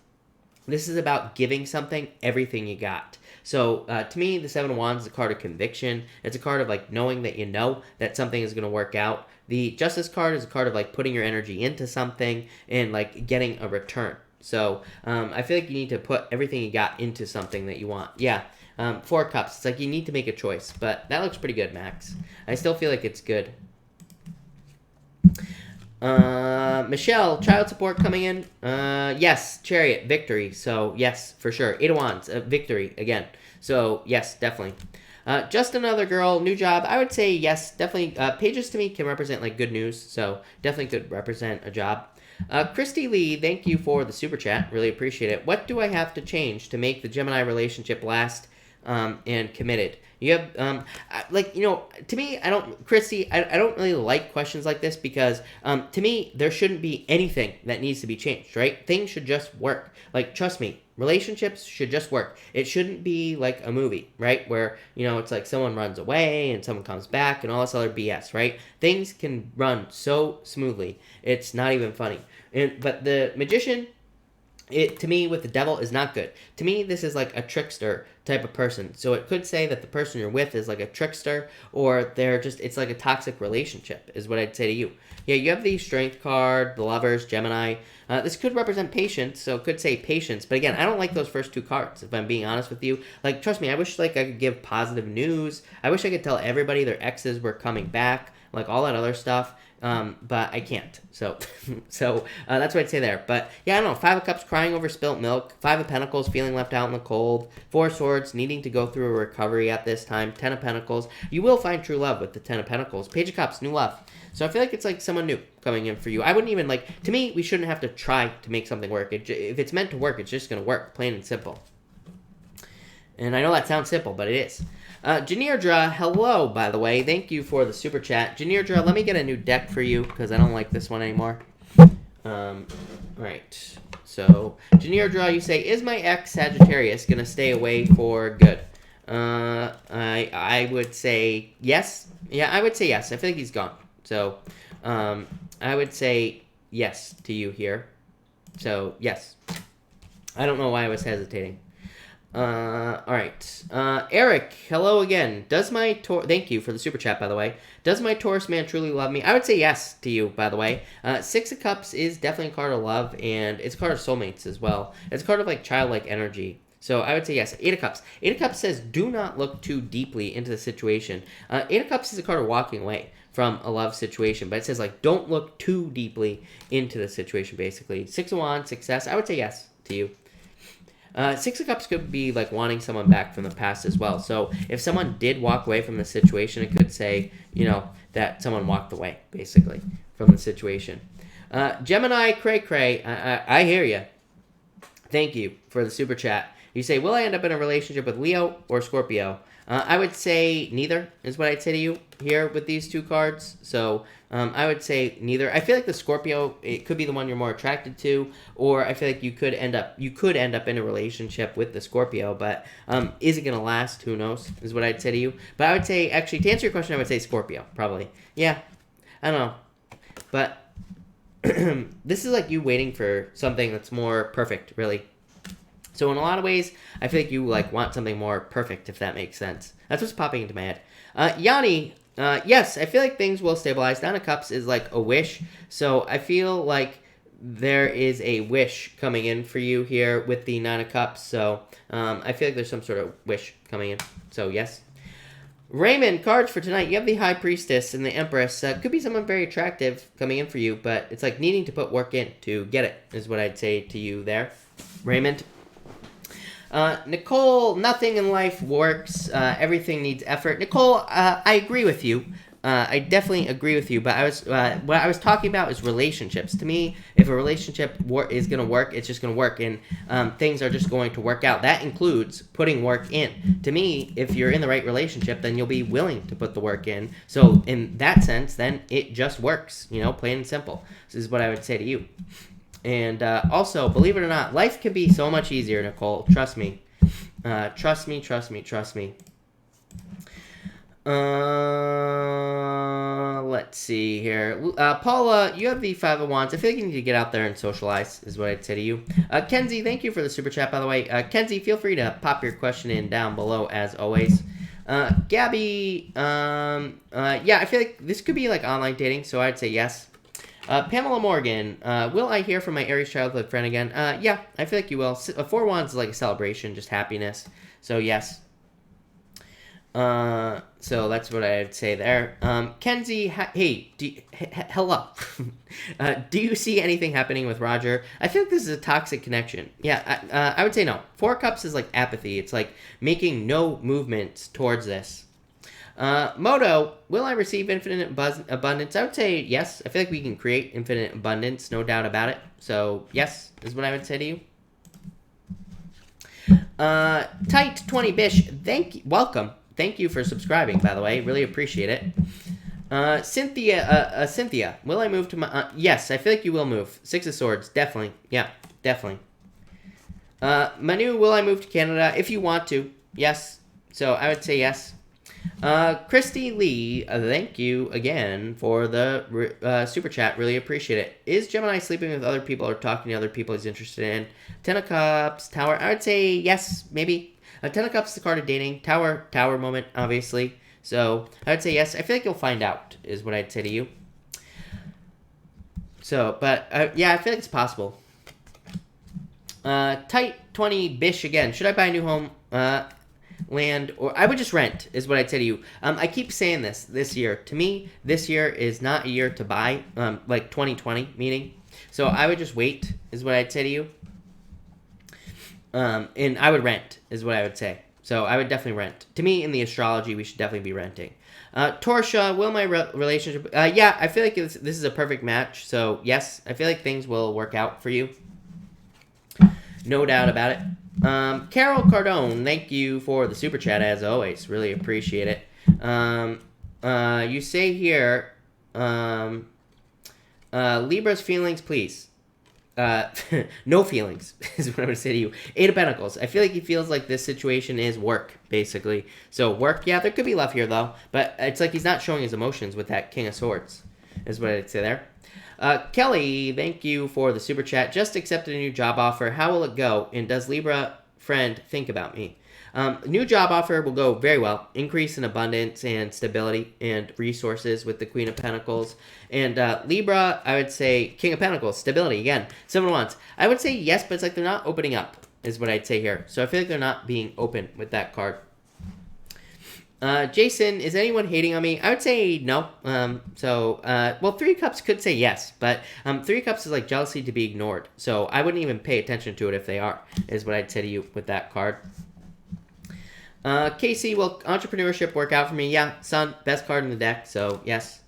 Speaker 1: This is about giving something everything you got. So to me, the Seven of Wands is a card of conviction. It's a card of like knowing that you know that something is going to work out. The Justice card is a card of like putting your energy into something and like getting a return. So I feel like you need to put everything you got into something that you want. Yeah. Four of Cups. It's like you need to make a choice, but that looks pretty good, Max. I still feel like it's good. Michelle, child support coming in. Yes, Chariot, victory. So yes, for sure. Eight of Wands, victory again. So yes, definitely. Just another girl, new job. I would say yes, definitely. Pages to me can represent like good news, so definitely could represent a job. Christy Lee, thank you for the super chat. Really appreciate it. What do I have to change to make the Gemini relationship last and committed? You have, to me, Christy, I don't really like questions like this because, to me, there shouldn't be anything that needs to be changed, right? Things should just work. Like, trust me, relationships should just work. It shouldn't be like a movie, right? Where, it's like someone runs away and someone comes back and all this other BS, right? Things can run so smoothly. It's not even funny. But the Magician, to me, with the Devil, is not good. To me, this is like a trickster type of person. So it could say that the person you're with is like a trickster, or it's like a toxic relationship, is what I'd say to you. Yeah, you have the Strength card, the Lovers, Gemini. This could represent patience, so it could say patience. But again, I don't like those first two cards, if I'm being honest with you. Like, trust me, I wish I could give positive news. I wish I could tell everybody their exes were coming back, like all that other stuff. But I can't. So that's what I'd say there. But yeah, I don't know. Five of Cups, crying over spilt milk. Five of Pentacles, feeling left out in the cold. Four of Swords, needing to go through a recovery at this time. Ten of Pentacles. You will find true love with the Ten of Pentacles. Page of Cups, new love. So I feel like it's like someone new coming in for you. I wouldn't even to me, we shouldn't have to try to make something work. If it's meant to work, it's just going to work, plain and simple. And I know that sounds simple, but it is. Janeirdra, hello, by the way. Thank you for the super chat. Janeirdra, let me get a new deck for you, because I don't like this one anymore. Right. So, Janeirdra, you say, is my ex Sagittarius going to stay away for good? I would say yes. Yeah, I would say yes. I feel like he's gone. So, I would say yes to you here. So, yes. I don't know why I was hesitating. All right. Eric, hello again. Thank you for the super chat, by the way. Does my Taurus man truly love me? I would say yes to you, by the way. Six of Cups is definitely a card of love, and it's a card of soulmates as well. It's a card of like childlike energy. So I would say yes. Eight of Cups. Eight of Cups says do not look too deeply into the situation. Eight of Cups is a card of walking away from a love situation, but it says like don't look too deeply into the situation, basically. Six of Wands, success. I would say yes to you. Six of Cups could be like wanting someone back from the past as well. So if someone did walk away from the situation, it could say, that someone walked away, basically, from the situation. Gemini, cray cray, I hear you. Thank you for the super chat. You say, will I end up in a relationship with Leo or Scorpio? I would say neither is what I'd say to you here with these two cards. So I would say neither. I feel like the Scorpio, it could be the one you're more attracted to, or I feel like you could end up in a relationship with the Scorpio, but is it going to last? Who knows, is what I'd say to you. But I would say, actually, to answer your question, I would say Scorpio, probably. Yeah, I don't know. But this is like you waiting for something that's more perfect, really. So in a lot of ways, I feel like you want something more perfect, if that makes sense. That's what's popping into my head. Yanni, yes, I feel like things will stabilize. Nine of Cups is like a wish. So I feel like there is a wish coming in for you here with the Nine of Cups. So I feel like there's some sort of wish coming in. So yes. Raymond, cards for tonight. You have the High Priestess and the Empress. Could be someone very attractive coming in for you, but it's like needing to put work in to get it, is what I'd say to you there. Raymond. Nicole, nothing in life works. Everything needs effort. Nicole, I agree with you. I definitely agree with you. But what I was talking about is relationships. To me, if a relationship is going to work, it's just going to work, and things are just going to work out. That includes putting work in. To me, if you're in the right relationship, then you'll be willing to put the work in. So in that sense, then it just works. Plain and simple. This is what I would say to you. And also, believe it or not, life can be so much easier, Nicole. Trust me. Trust me. Let's see here. Paula, you have the Five of Wands. I feel like you need to get out there and socialize, is what I'd say to you. Kenzie, thank you for the super chat, by the way. Kenzie, feel free to pop your question in down below, as always. Gabby, yeah, I feel like this could be like online dating, so I'd say yes. Pamela Morgan, will I hear from my Aries childhood friend again? Yeah, I feel like you will. Four Wands is like a celebration, just happiness. So yes. So that's what I'd say there. Kenzie, hey, hello. Do you see anything happening with Roger? I feel like this is a toxic connection. Yeah, I would say no. Four Cups is like apathy. It's like making no movements towards this. Moto, will I receive infinite abundance? I would say yes. I feel like we can create infinite abundance, no doubt about it. So yes, is what I would say to you. Tight 20 Bish, welcome. Thank you for subscribing, by the way. Really appreciate it. Cynthia, will I move to my... yes, I feel like you will move. Six of Swords, definitely. Yeah, definitely. Manu, will I move to Canada? If you want to, yes. So I would say yes. Christy Lee, thank you again for the super chat. Really appreciate it. Is Gemini sleeping with other people or talking to other people he's interested in? Ten of Cups, Tower. I would say yes, maybe. Ten of Cups is the card of dating. Tower moment, obviously. So I would say yes. I feel like you'll find out, is what I'd say to you. So, but yeah, I feel like it's possible. Tight 20 Bish again. Should I buy a new home? Land, or I would just rent, is what I'd say to you. I keep saying this year. To me, this year is not a year to buy, like 2020, meaning. So I would just wait, is what I'd say to you. And I would rent, is what I would say. So I would definitely rent. To me, in the astrology, we should definitely be renting. Torsha, will my relationship... yeah, I feel like this is a perfect match. So yes, I feel like things will work out for you. No doubt about it. Carol Cardone, thank you for the super chat, as always. Really appreciate it. You say here, Libra's feelings, please. No feelings is what I would say to you. Eight of Pentacles. I feel like he feels like this situation is work, basically. So work, yeah, there could be love here, though. But it's like he's not showing his emotions with that King of Swords, is what I'd say there. Kelly, thank you for the super chat. Just accepted a new job offer. How will it go? And does Libra friend think about me? New job offer will go very well. Increase in abundance and stability and resources with the Queen of Pentacles. And Libra, I would say King of Pentacles, stability again. 7 of Wands. I would say yes, but it's like they're not opening up, is what I'd say here. So I feel like they're not being open with that card. Jason, is anyone hating on me? I would say no. Well, Three Cups could say yes, but Three Cups is like jealousy to be ignored. So I wouldn't even pay attention to it if they are, is what I'd say to you with that card. Casey, will entrepreneurship work out for me? Yeah, Sun, best card in the deck, so yes.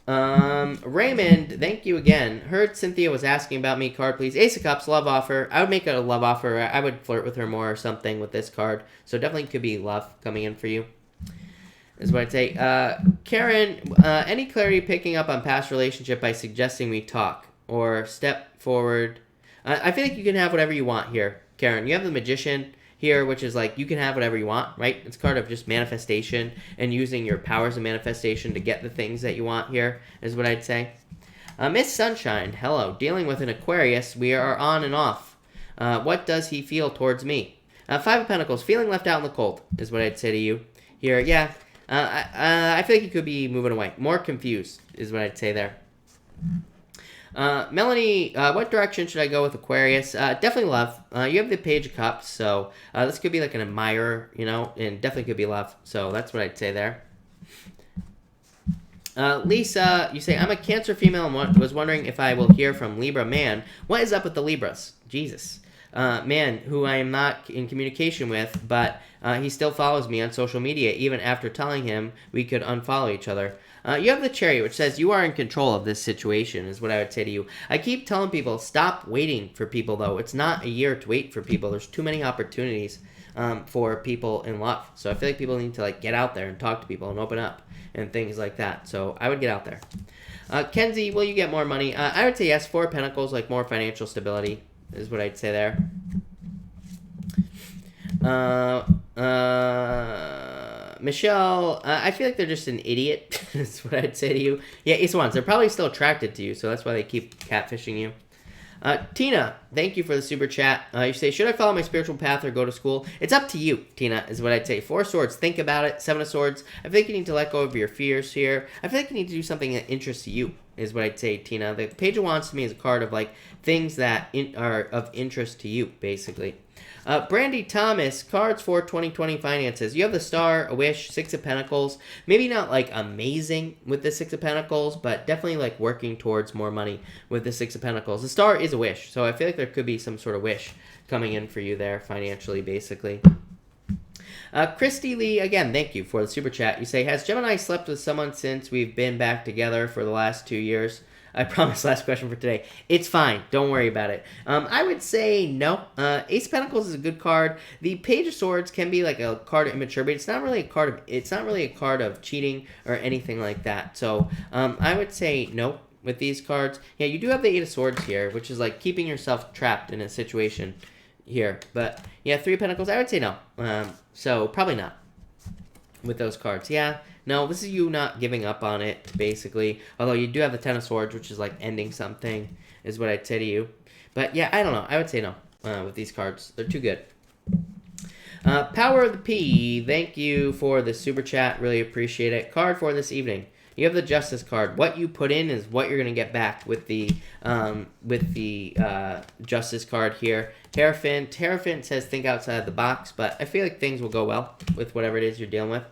Speaker 1: Raymond, thank you again. Heard Cynthia was asking about me. Card, please. Ace of Cups, love offer. I would make it a love offer. I would flirt with her more or something with this card. So definitely could be love coming in for you, is what I'd say. Karen, any clarity picking up on past relationship by suggesting we talk or step forward? I feel like you can have whatever you want here, Karen. You have the Magician here, which is like you can have whatever you want, right? It's part of just manifestation and using your powers of manifestation to get the things that you want here, is what I'd say. Miss Sunshine, hello. Dealing with an Aquarius, we are on and off. What does he feel towards me? Five of Pentacles, feeling left out in the cold, is what I'd say to you here. Yeah, I feel like he could be moving away. More confused, is what I'd say there. Melanie, what direction should I go with Aquarius? Definitely love. You have the Page of Cups, so this could be like an admirer, you know, and definitely could be love. So that's what I'd say there. Lisa, you say, I'm a Cancer female and was wondering if I will hear from Libra man. What is up with the Libras? Jesus. Man, who I am not in communication with, but he still follows me on social media, even after telling him we could unfollow each other. You have the Chariot, which says you are in control of this situation, is what I would say to you. I keep telling people, stop waiting for people, though. It's not a year to wait for people. There's too many opportunities for people in love. So I feel like people need to like get out there and talk to people and open up and things like that. So I would get out there. Kenzie, will you get more money? I would say yes. Four of Pentacles, like more financial stability, is what I'd say there. Michelle, I feel like they're just an idiot. That's what I'd say to you. Yeah, Ace of Wands. They're probably still attracted to you, so that's why they keep catfishing you. Tina, thank you for the super chat. You say, should I follow my spiritual path or go to school? It's up to you, Tina, is what I'd say. Four of Swords, think about it. Seven of Swords, I think you need to let go of your fears here. I feel like you need to do something that interests you, is what I'd say, Tina. The Page of Wands to me is a card of, like, things that are of interest to you, basically. Brandy Thomas, cards for 2020 finances. You have the Star, a Wish, Six of Pentacles. Maybe not like amazing with the Six of Pentacles, but definitely like working towards more money with the Six of Pentacles. The Star is a wish, so I feel like there could be some sort of wish coming in for you there financially, basically. Christy Lee, again, thank you for the super chat. You say, has Gemini slept with someone since we've been back together for the last 2 years? I promise, last question for today. It's fine. Don't worry about it. I would say no. Ace of Pentacles is a good card. The Page of Swords can be like a card of immaturity. It's not really a card of cheating or anything like that. So I would say no with these cards. Yeah, you do have the Eight of Swords here, which is like keeping yourself trapped in a situation here. But yeah, Three of Pentacles, I would say no. So probably not with those cards. Yeah. No, this is you not giving up on it, basically. Although you do have the Ten of Swords, which is like ending something, is what I'd say to you. But yeah, I don't know. I would say no with these cards. They're too good. Power of the P, thank you for the super chat. Really appreciate it. Card for this evening. You have the Justice card. What you put in is what you're going to get back with the Justice card here. Hierophant says think outside the box, but I feel like things will go well with whatever it is you're dealing with.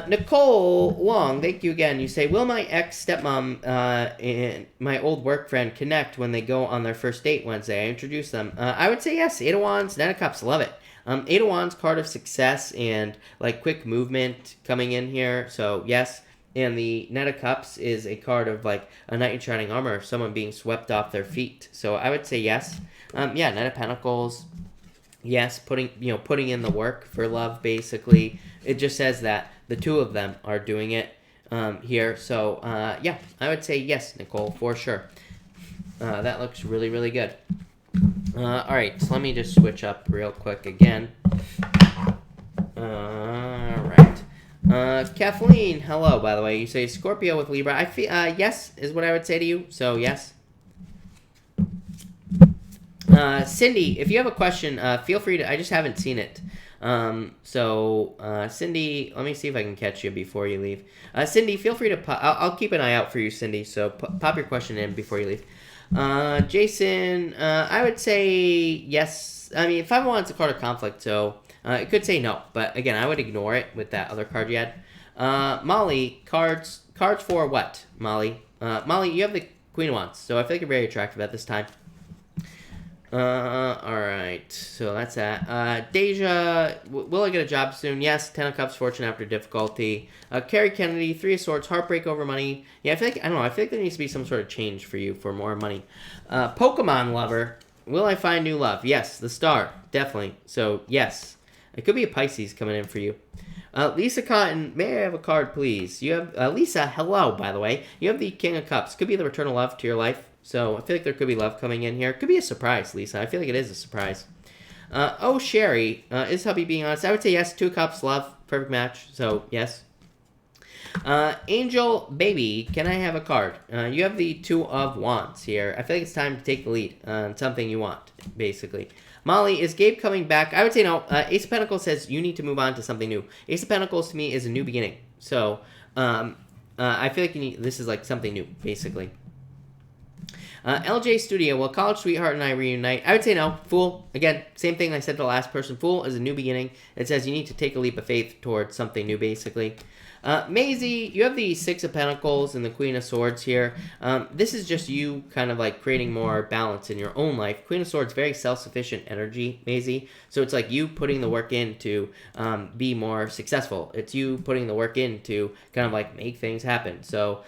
Speaker 1: Nicole Wong, thank you again. You say, will my ex-stepmom and my old work friend connect when they go on their first date Wednesday? I introduce them. I would say yes. Eight of Wands, Nine of Cups, love it. Eight of Wands, card of success and like quick movement coming in here. So yes. And the Knight of Cups is a card of like a knight in shining armor, someone being swept off their feet. So I would say yes. Yeah, Knight of Pentacles. Yes, putting in the work for love, basically. It just says that the two of them are doing it here. So, yeah, I would say yes, Nicole, for sure. That looks really, really good. All right, so let me just switch up real quick again. All right. Kathleen, hello, by the way. You say Scorpio with Libra. I feel yes is what I would say to you, so yes. Cindy, if you have a question, feel free to... I just haven't seen it. Cindy, let me see if I can catch you before you leave. Cindy, feel free to... I'll keep an eye out for you, Cindy, so pop your question in before you leave. Jason, I would say yes. I mean, 5 of Wands is a card of conflict, so it could say no. But again, I would ignore it with that other card you had. Molly, cards for what, Molly? Molly, you have the Queen of Wands, so I feel like you're very attractive at this time. Alright, so that's that. Deja, will I get a job soon? Yes, Ten of Cups, fortune after difficulty. Carrie Kennedy, Three of Swords, heartbreak over money. Yeah, I feel like, I don't know, I feel like there needs to be some sort of change for you for more money. Pokemon lover, will I find new love? Yes, the Star, definitely. So, yes. It could be a Pisces coming in for you. Lisa Cotton, may I have a card, please? You have, Lisa, hello, by the way. You have the King of Cups. Could be the return of love to your life. So I feel like there could be love coming in here. Could be a surprise, Lisa. I feel like it is a surprise. Sherry, is hubby being honest? I would say yes. 2 cups, love, perfect match. So yes. Angel Baby, can I have a card? You have the 2 of Wands here. I feel like it's time to take the lead on something you want, basically. Molly, is Gabe coming back? I would say no. Ace of Pentacles says you need to move on to something new. Ace of Pentacles to me is a new beginning. So I feel like this is like something new, basically. LJ Studio, will College Sweetheart and I reunite? I would say no. Fool. Again, same thing I said to the last person. Fool is a new beginning. It says you need to take a leap of faith towards something new, basically. Maisie, you have the 6 of Pentacles and the Queen of Swords here. This is just you kind of like creating more balance in your own life. Queen of Swords, very self-sufficient energy, Maisie. So it's like you putting the work in to be more successful. It's you putting the work in to kind of like make things happen. So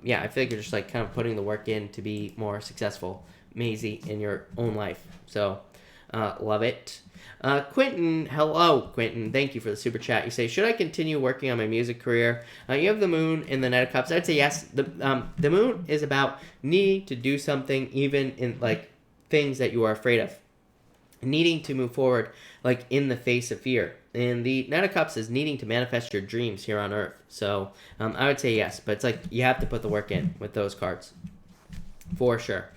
Speaker 1: yeah, I feel like you're just like kind of putting the work in to be more successful, Maisie, in your own life. So love it. Quentin, hello, Quentin. Thank you for the super chat. You say, should I continue working on my music career? You have the Moon in the Knight of Cups. I'd say yes. The Moon is about needing to do something even in like things that you are afraid of. needing to move forward, like in the face of fear. And the Knight of Cups is needing to manifest your dreams here on Earth. So I would say yes, but it's like you have to put the work in with those cards, for sure.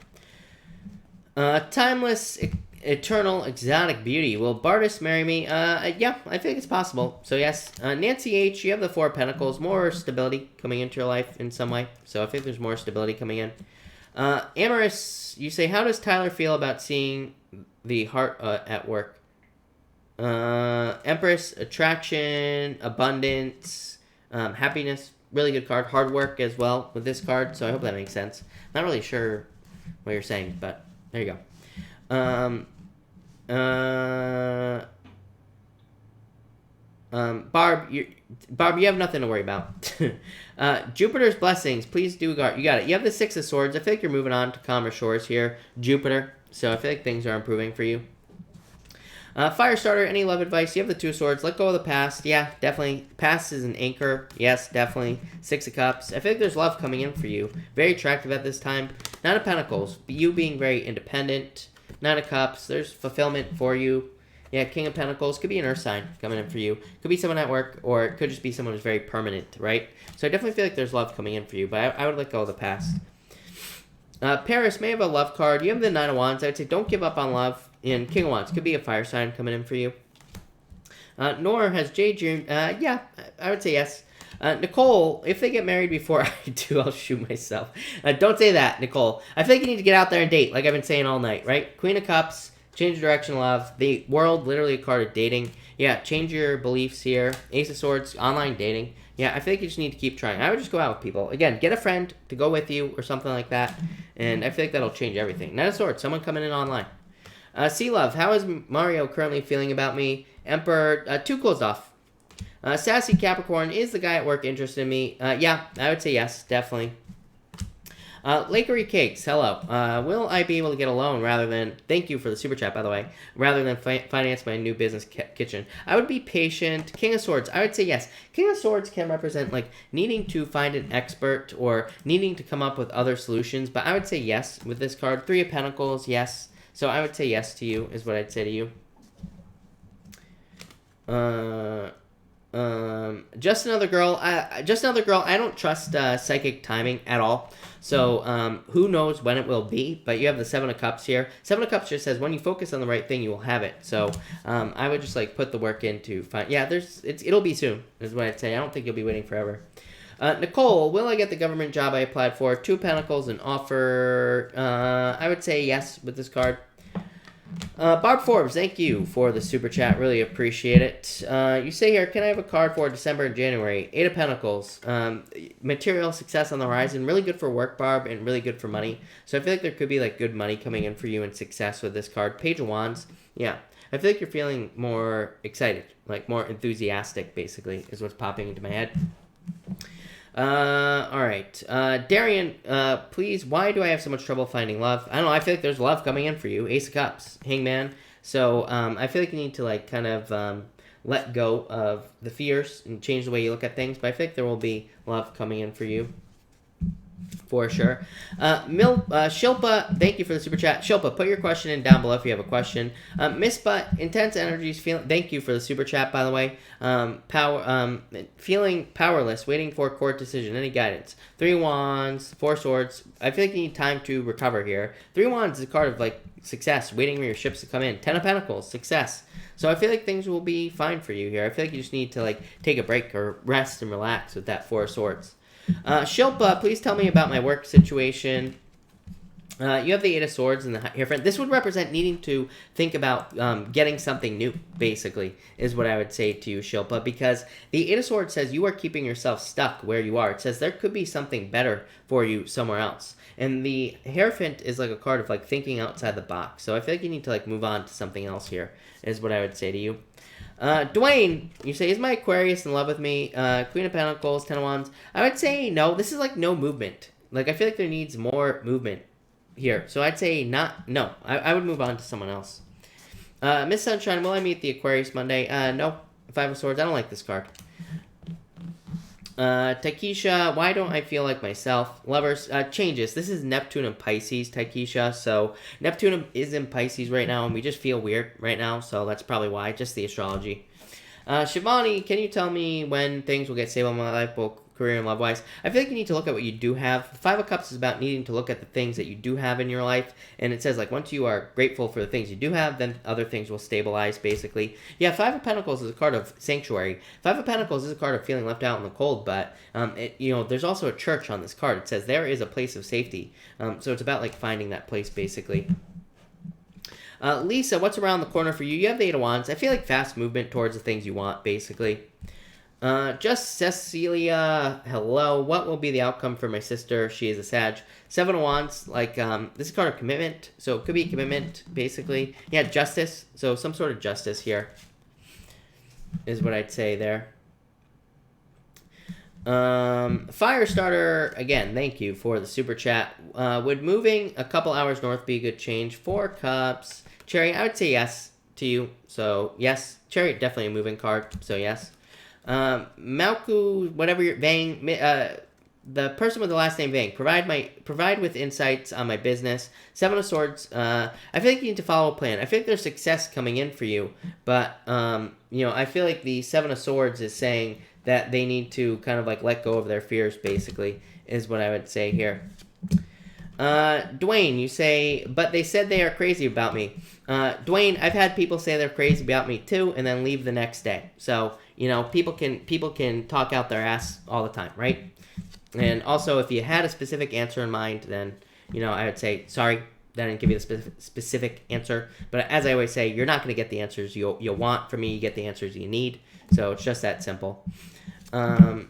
Speaker 1: Timeless, eternal, exotic beauty. Will Bardis marry me? Yeah, I think it's possible. So yes. Nancy H, you have the Four of Pentacles, more stability coming into your life in some way. So I think there's more stability coming in. Amorous, you say, how does Tyler feel about seeing the heart at work? Empress, attraction, abundance, happiness. Really good card. Hard work as well with this card. So I hope that makes sense. Not really sure what you're saying, but there you go. Barb, you have nothing to worry about. Jupiter's blessings, please do guard. You got it. You have the Six of Swords. I feel like you're moving on to calmer shores here, Jupiter. So I feel like things are improving for you. Firestarter, any love advice? You have the Two of Swords. Let go of the past. Yeah, definitely. Past is an anchor. Yes, definitely. Six of Cups. I feel like there's love coming in for you. Very attractive at this time. Nine of Pentacles. You being very independent. Nine of Cups. There's fulfillment for you. Yeah, King of Pentacles. Could be an earth sign coming in for you. Could be someone at work, or it could just be someone who's very permanent, right? So I definitely feel like there's love coming in for you, but I would let go of the past. Paris may have a love card. You have the Nine of Wands. I would say don't give up on love. And King of Wands could be a fire sign coming in for you. Nor has Jade June. Yeah, I would say yes. Nicole, if they get married before I do, I'll shoot myself. Don't say that, Nicole. I feel like you need to get out there and date, like I've been saying all night, right? Queen of Cups, change direction, love. The World, literally a card of dating. Yeah, change your beliefs here. Ace of Swords, online dating. Yeah, I feel like you just need to keep trying. I would just go out with people. Again, get a friend to go with you or something like that. And I feel like that'll change everything. Knight of Swords, someone coming in online. Sea Love, how is Mario currently feeling about me? Emperor, too closed off. Sassy Capricorn, is the guy at work interested in me? Yeah, I would say yes, definitely. Lakery Cakes, hello. Will I be able to get a loan rather than, thank you for the super chat, by the way, rather than finance my new business kitchen? I would be patient. King of Swords, I would say yes. King of Swords can represent, like, needing to find an expert or needing to come up with other solutions, but I would say yes with this card. Three of Pentacles, yes. So I would say yes to you, is what I'd say to you. Just another girl. I don't trust psychic timing at all. So who knows when it will be? But you have the Seven of Cups here. Seven of Cups just says when you focus on the right thing, you will have it. So I would just like put the work in to find. Yeah, it'll be soon, is what I'd say. I don't think you'll be waiting forever. Nicole, will I get the government job I applied for? Two of Pentacles, an offer. I would say yes with this card. Barb Forbes, thank you for the super chat. Really appreciate it. You say here, can I have a card for December and January? Eight of Pentacles. Material success on the horizon. Really good for work, Barb, and really good for money. So I feel like there could be like good money coming in for you and success with this card. Page of Wands. Yeah. I feel like you're feeling more excited, like more enthusiastic, basically, is what's popping into my head. All right. Darian, please, why do I have so much trouble finding love? I don't know. I feel like there's love coming in for you. Ace of Cups, Hangman. So, I feel like you need to, like, kind of, let go of the fears and change the way you look at things. But I think there will be love coming in for you. For sure. Shilpa, thank you for the super chat. Shilpa, put your question in down below if you have a question. Miss Butt, intense energies, feeling. Thank you for the super chat, by the way. Feeling powerless, waiting for a court decision. Any guidance? Three Wands, Four Swords. I feel like you need time to recover here. Three Wands is a card of like success, waiting for your ships to come in. Ten of Pentacles, success. So I feel like things will be fine for you here. I feel like you just need to like take a break or rest and relax with that Four Swords. Shilpa, please tell me about my work situation. You have the Eight of Swords and the Hierophant. This would represent needing to think about getting something new, basically, is what I would say to you, Shilpa, because the Eight of Swords says you are keeping yourself stuck where you are. It says there could be something better for you somewhere else. And the Hierophant is like a card of like thinking outside the box. So I feel like you need to like move on to something else here, is what I would say to you. Dwayne, you say, is my Aquarius in love with me? Queen of Pentacles, Ten of Wands. I would say no. This is like no movement. Like, I feel like there needs more movement here. So I'd say no. I would move on to someone else. Miss Sunshine, will I meet the Aquarius Monday? No. Five of Swords. I don't like this card. Taikisha, why don't I feel like myself? Lovers, changes. This is Neptune and Pisces, Taikisha. So Neptune is in Pisces right now, and we just feel weird right now. So that's probably why. Just the astrology. Shivani, can you tell me when things will get stable in my life, both career and love-wise? I feel like you need to look at what you do have. Five of Cups is about needing to look at the things that you do have in your life, and it says, like, once you are grateful for the things you do have, then other things will stabilize, basically. Yeah, Five of Pentacles is a card of sanctuary. Five of Pentacles is a card of feeling left out in the cold, but, there's also a church on this card. It says there is a place of safety. So it's about, like, finding that place, basically. Lisa, what's around the corner for you? You have the Eight of Wands. I feel like fast movement towards the things you want, basically. Just Cecilia, hello. What will be the outcome for my sister? She is a Sag. Seven of Wands, like, this is a card of commitment. So it could be commitment, basically. Yeah, justice. So some sort of justice here is what I'd say there. Firestarter, again, thank you for the super chat. Would moving a couple hours north be a good change? Four Cups. Cherry, I would say yes to you. So, yes. Cherry, definitely a moving card. So, yes. Malku, whatever your Vang, the person with the last name Vang, provide with insights on my business. Seven of Swords. I feel like you need to follow a plan. I feel like there's success coming in for you, but I feel like the Seven of Swords is saying that they need to kind of like let go of their fears. Basically, is what I would say here. Dwayne, you say, but they said they are crazy about me. Dwayne, I've had people say they're crazy about me too, and then leave the next day. So, people can talk out their ass all the time, right? And also, if you had a specific answer in mind, then, I would say, sorry, that I didn't give you the specific answer. But as I always say, you're not going to get the answers you'll want from me. You get the answers you need. So it's just that simple. All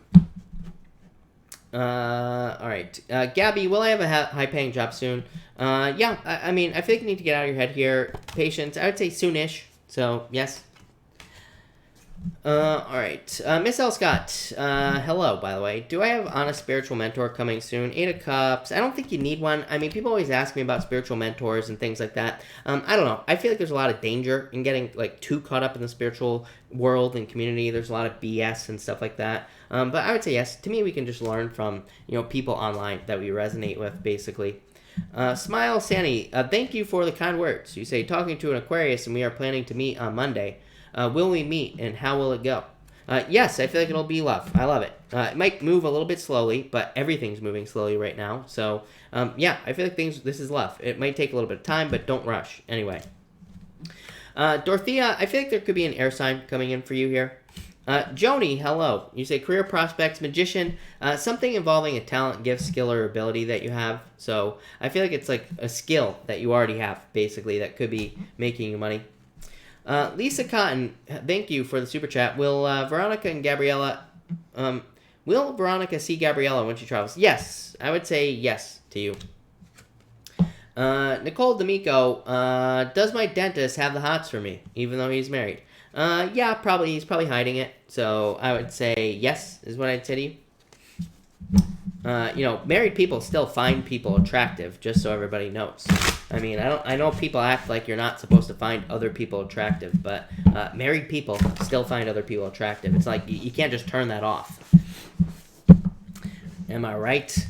Speaker 1: right. Gabby, will I have a high-paying job soon? Yeah, I mean, I feel like you need to get out of your head here. Patience, I would say soonish. So, yes. All right. Miss L. Scott, hello, by the way. Do I have on a spiritual mentor coming soon? Eight of Cups. I don't think you need one. I mean, people always ask me about spiritual mentors and things like that. I don't know. I feel like there's a lot of danger in getting, like, too caught up in the spiritual world and community. There's a lot of BS and stuff like that. But I would say yes. To me, we can just learn from, people online that we resonate with, basically. Smile Sandy, thank you for the kind words. You say, talking to an Aquarius, and we are planning to meet on Monday. Will we meet, and how will it go? Yes, I feel like it'll be love. I love it. It might move a little bit slowly, but everything's moving slowly right now. So, yeah, I feel like this is love. It might take a little bit of time, but don't rush. Anyway. Dorothea, I feel like there could be an air sign coming in for you here. Joni, hello. You say career prospects, magician, something involving a talent, gift, skill, or ability that you have. So I feel like it's like a skill that you already have, basically, that could be making you money. Lisa Cotton, thank you for the super chat. Will Veronica see Gabriella when she travels? Yes, I would say yes to you. Nicole D'Amico, does my dentist have the hots for me, even though he's married? Yeah, probably. He's probably hiding it. So I would say yes, is what I'd say to you. Married people still find people attractive, just so everybody knows. I mean, I know people act like you're not supposed to find other people attractive, but married people still find other people attractive. It's like you can't just turn that off. Am I right?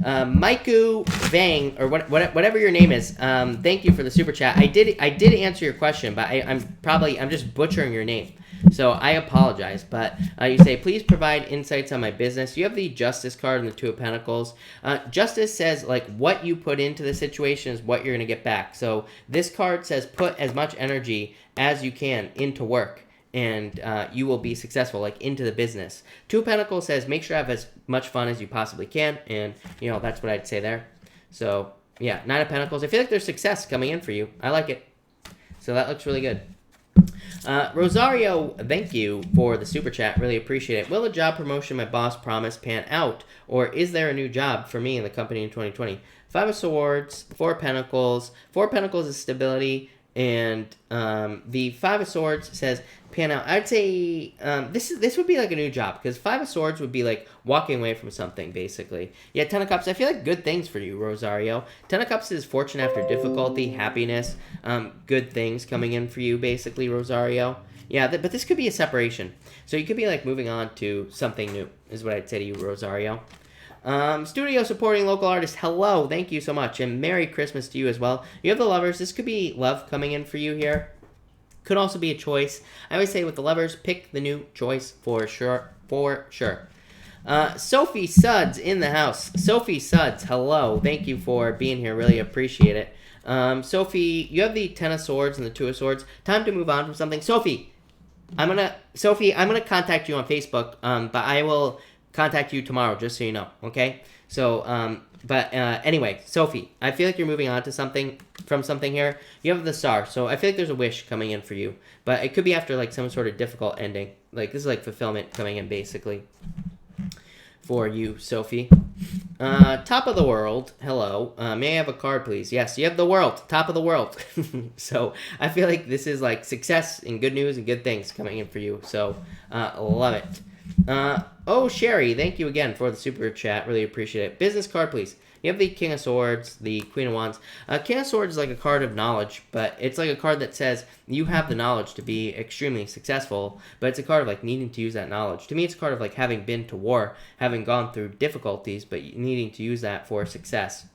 Speaker 1: Maiku Vang, or whatever your name is, thank you for the super chat. I did answer your question, but I'm just butchering your name. So I apologize, but you say, please provide insights on my business. You have the Justice card and the Two of Pentacles. Justice says, like, what you put into the situation is what you're going to get back. So this card says put as much energy as you can into work, and you will be successful, like, into the business. Two of Pentacles says make sure to have as much fun as you possibly can, and, that's what I'd say there. So, yeah, Nine of Pentacles. I feel like there's success coming in for you. I like it. So that looks really good. Rosario, thank you for the super chat. Really appreciate it. Will the job promotion my boss promised pan out, or is there a new job for me in the company in 2020? Five of Swords, Four of Pentacles. Four of Pentacles is stability. And the Five of Swords says pan out. I'd say this would be like a new job, because Five of Swords would be like walking away from something, basically. Yeah, Ten of Cups, I feel like good things for you, Rosario. Ten of Cups is fortune after difficulty, happiness, good things coming in for you, basically, Rosario. Yeah, but this could be a separation. So you could be like moving on to something new, is what I'd say to you, Rosario. Studio supporting local artists. Hello, thank you so much, and Merry Christmas to you as well. You have the Lovers. This could be love coming in for you here. Could also be a choice. I always say with the Lovers, pick the new choice for sure. For sure. Sophie Suds in the house. Sophie Suds, hello. Thank you for being here. Really appreciate it. Sophie, you have the Ten of Swords and the Two of Swords. Time to move on from something. Sophie, I'm gonna contact you on Facebook. But I will contact you tomorrow, just so you know, okay? So, anyway, Sophie, I feel like you're moving on to something, from something here. You have the Star, so I feel like there's a wish coming in for you, but it could be after, like, some sort of difficult ending. Like, this is, like, fulfillment coming in, basically, for you, Sophie. Top of the World, hello. May I have a card, please? Yes, you have the World, top of the world. So, I feel like this is, like, success and good news and good things coming in for you, so, love it. Sherry, thank you again for the super chat. Really appreciate it. Business card, please. You have the King of Swords, the Queen of Wands. King of Swords is like a card of knowledge, but it's like a card that says you have the knowledge to be extremely successful, but it's a card of like needing to use that knowledge. To me, it's a card of like having been to war, having gone through difficulties, but needing to use that for success.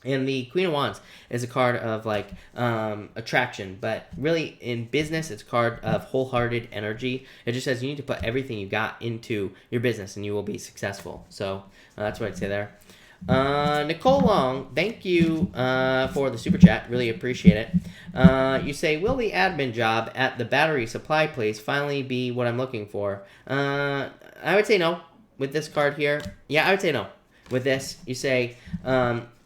Speaker 1: And the Queen of Wands is a card of, like, attraction. But really, in business, it's a card of wholehearted energy. It just says you need to put everything you got into your business, and you will be successful. So, that's what I'd say there. Nicole Long, thank you for the super chat. Really appreciate it. You say, will the admin job at the battery supply place finally be what I'm looking for? I would say no with this card here. Yeah, I would say no. With this, you say,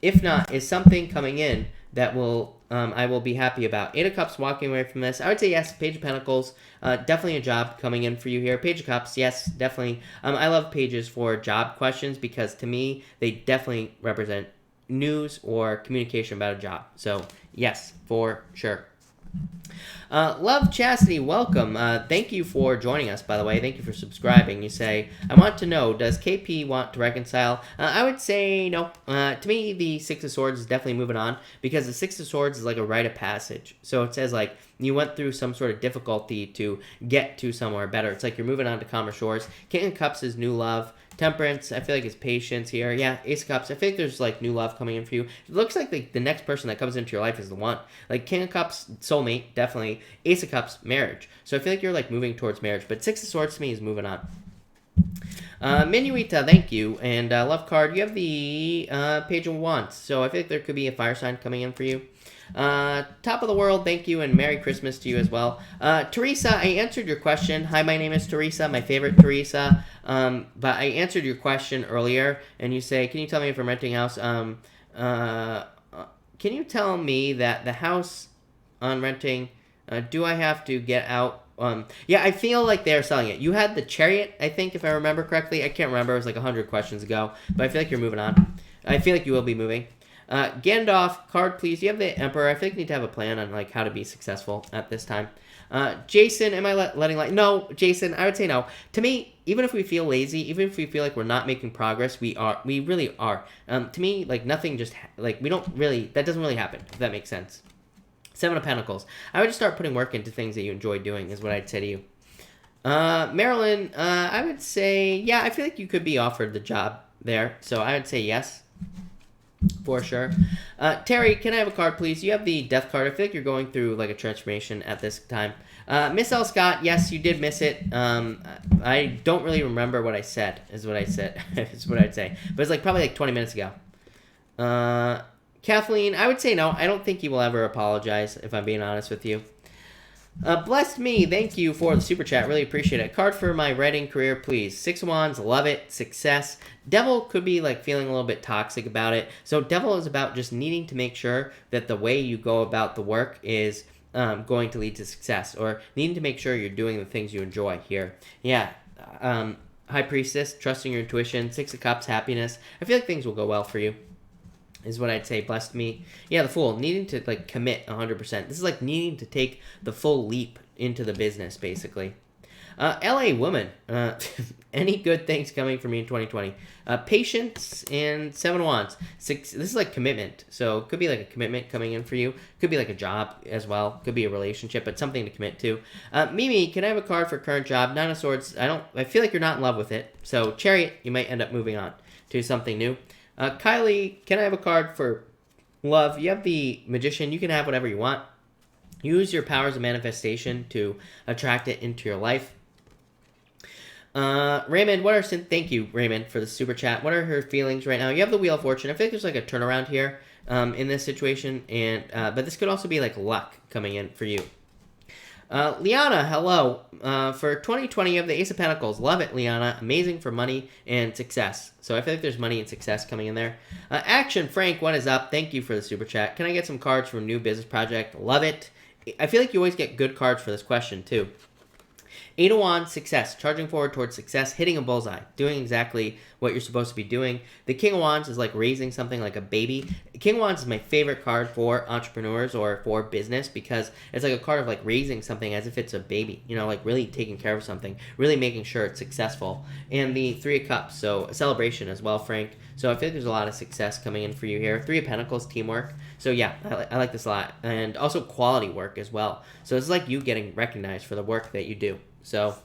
Speaker 1: if not, is something coming in that will I will be happy about. Eight of Cups, walking away from this. I would say yes. Page of Pentacles, definitely a job coming in for you here. Page of Cups, yes, definitely. I love pages for job questions because to me, they definitely represent news or communication about a job. So, yes, for sure. Love Chastity, welcome. Thank you for joining us, by the way. Thank you for subscribing. You say, I want to know, does KP want to reconcile? I would say no. To me, the Six of Swords is definitely moving on because the Six of Swords is like a rite of passage. So it says like you went through some sort of difficulty to get to somewhere better. It's like you're moving on to calmer shores. King of Cups is new love. Temperance, I feel like it's patience here. Yeah, Ace of Cups, I think there's like new love coming in for you. It looks like the next person that comes into your life is the one. Like King of Cups, soulmate, definitely. Ace of Cups, marriage. So I feel like you're like moving towards marriage. But Six of Swords to me is moving on. Minuita, thank you. And love card, you have the Page of Wands. So I feel like there could be a fire sign coming in for you. Top of the World, thank you, and Merry Christmas to you as well. Teresa, I answered your question. Hi, my name is Teresa, my favorite Teresa. But I answered your question earlier, and you say, can you tell me if I'm renting a house? Can you tell me that the house on renting, do I have to get out? Yeah, I feel like they're selling it. You had the Chariot, I think, if I remember correctly. I can't remember. It was like 100 questions ago. But I feel like you're moving on. I feel like you will be moving. Gandalf, card please. You have the Emperor. I think you need to have a plan on like how to be successful at this time. Jason, am I letting light? No, Jason, I would say no. To me, even if we feel lazy, even if we feel like we're not making progress, we really are. To me, like nothing just, like we don't really, that doesn't really happen, if that makes sense. Seven of Pentacles. I would just start putting work into things that you enjoy doing is what I'd say to you. Marilyn, I would say, yeah, I feel like you could be offered the job there. So I would say yes. For sure. Terry, can I have a card, please? You have the Death card. I feel like you're going through like a transformation at this time. Miss L. Scott, yes, you did miss it. I don't really remember what I said, is what I said. is what I'd say. But it's like probably like 20 minutes ago. Kathleen, I would say no. I don't think you will ever apologize, if I'm being honest with you. Blessed me, thank you for the super chat. Really appreciate it. Card for my writing career, please. Six of Wands, love it. Success. Devil could be like feeling a little bit toxic about it. So Devil is about just needing to make sure that the way you go about the work is going to lead to success, or needing to make sure you're doing the things you enjoy here. Yeah. High Priestess, trusting your intuition. Six of Cups, happiness. I feel like things will go well for you. is what I'd say. Blessed me. Yeah, the Fool, needing to like commit 100%. This is like needing to take the full leap into the business, basically. LA Woman, any good things coming for me in 2020? Patience and 7 of Wands. This is like commitment. So it could be like a commitment coming in for you. Could be like a job as well. Could be a relationship, but something to commit to. Mimi, can I have a card for current job? 9 of Swords. I feel like you're not in love with it. So Chariot, you might end up moving on to something new. Kylie, can I have a card for love? You have the Magician. You can have whatever you want. Use your powers of manifestation to attract it into your life. Raymond, thank you, Raymond, for the super chat. What are her feelings right now? You have the Wheel of Fortune. I feel like there's like a turnaround here in this situation, and but this could also be like luck coming in for you. Liana, hello. For 2020, you have the Ace of Pentacles. Love it, Liana. Amazing for money and success. So I feel like there's money and success coming in there. Action, Frank, what is up? Thank you for the super chat. Can I get some cards from new business project? Love it. I feel like you always get good cards for this question, too. 8 of Wands, success. Charging forward towards success, hitting a bullseye. Doing exactly what you're supposed to be doing. The King of Wands is like raising something like a baby. King of Wands is my favorite card for entrepreneurs or for business because it's like a card of like raising something as if it's a baby. You know, like really taking care of something. Really making sure it's successful. And the 3 of Cups, so a celebration as well, Frank. So I feel like there's a lot of success coming in for you here. 3 of Pentacles, teamwork. So yeah, I like this a lot. And also quality work as well. So it's like you getting recognized for the work that you do. So,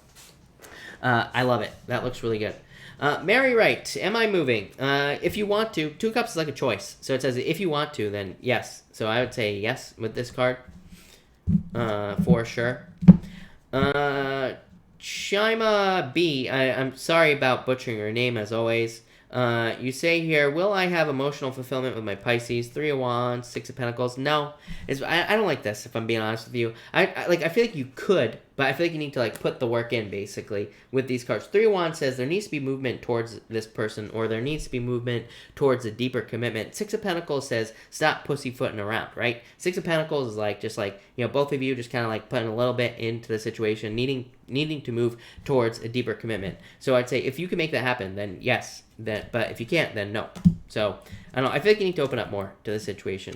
Speaker 1: I love it. That looks really good. Mary Wright, am I moving? If you want to. 2 Cups is like a choice. So it says if you want to, then yes. So I would say yes with this card. For sure. Shima B, I'm sorry about butchering your name as always. You say here, will I have emotional fulfillment with my Pisces? 3 of Wands, 6 of Pentacles. No, I don't like this. If I'm being honest with you, I feel like you could, but I feel like you need to like put the work in basically with these cards. 3 of Wands says there needs to be movement towards this person, or there needs to be movement towards a deeper commitment. 6 of Pentacles says stop pussyfooting around, right? 6 of Pentacles is like just like, you know, both of you just kind of like putting a little bit into the situation, needing to move towards a deeper commitment. So I'd say if you can make that happen, then yes. But if you can't, then no. So I don't know. I feel like you need to open up more to the situation.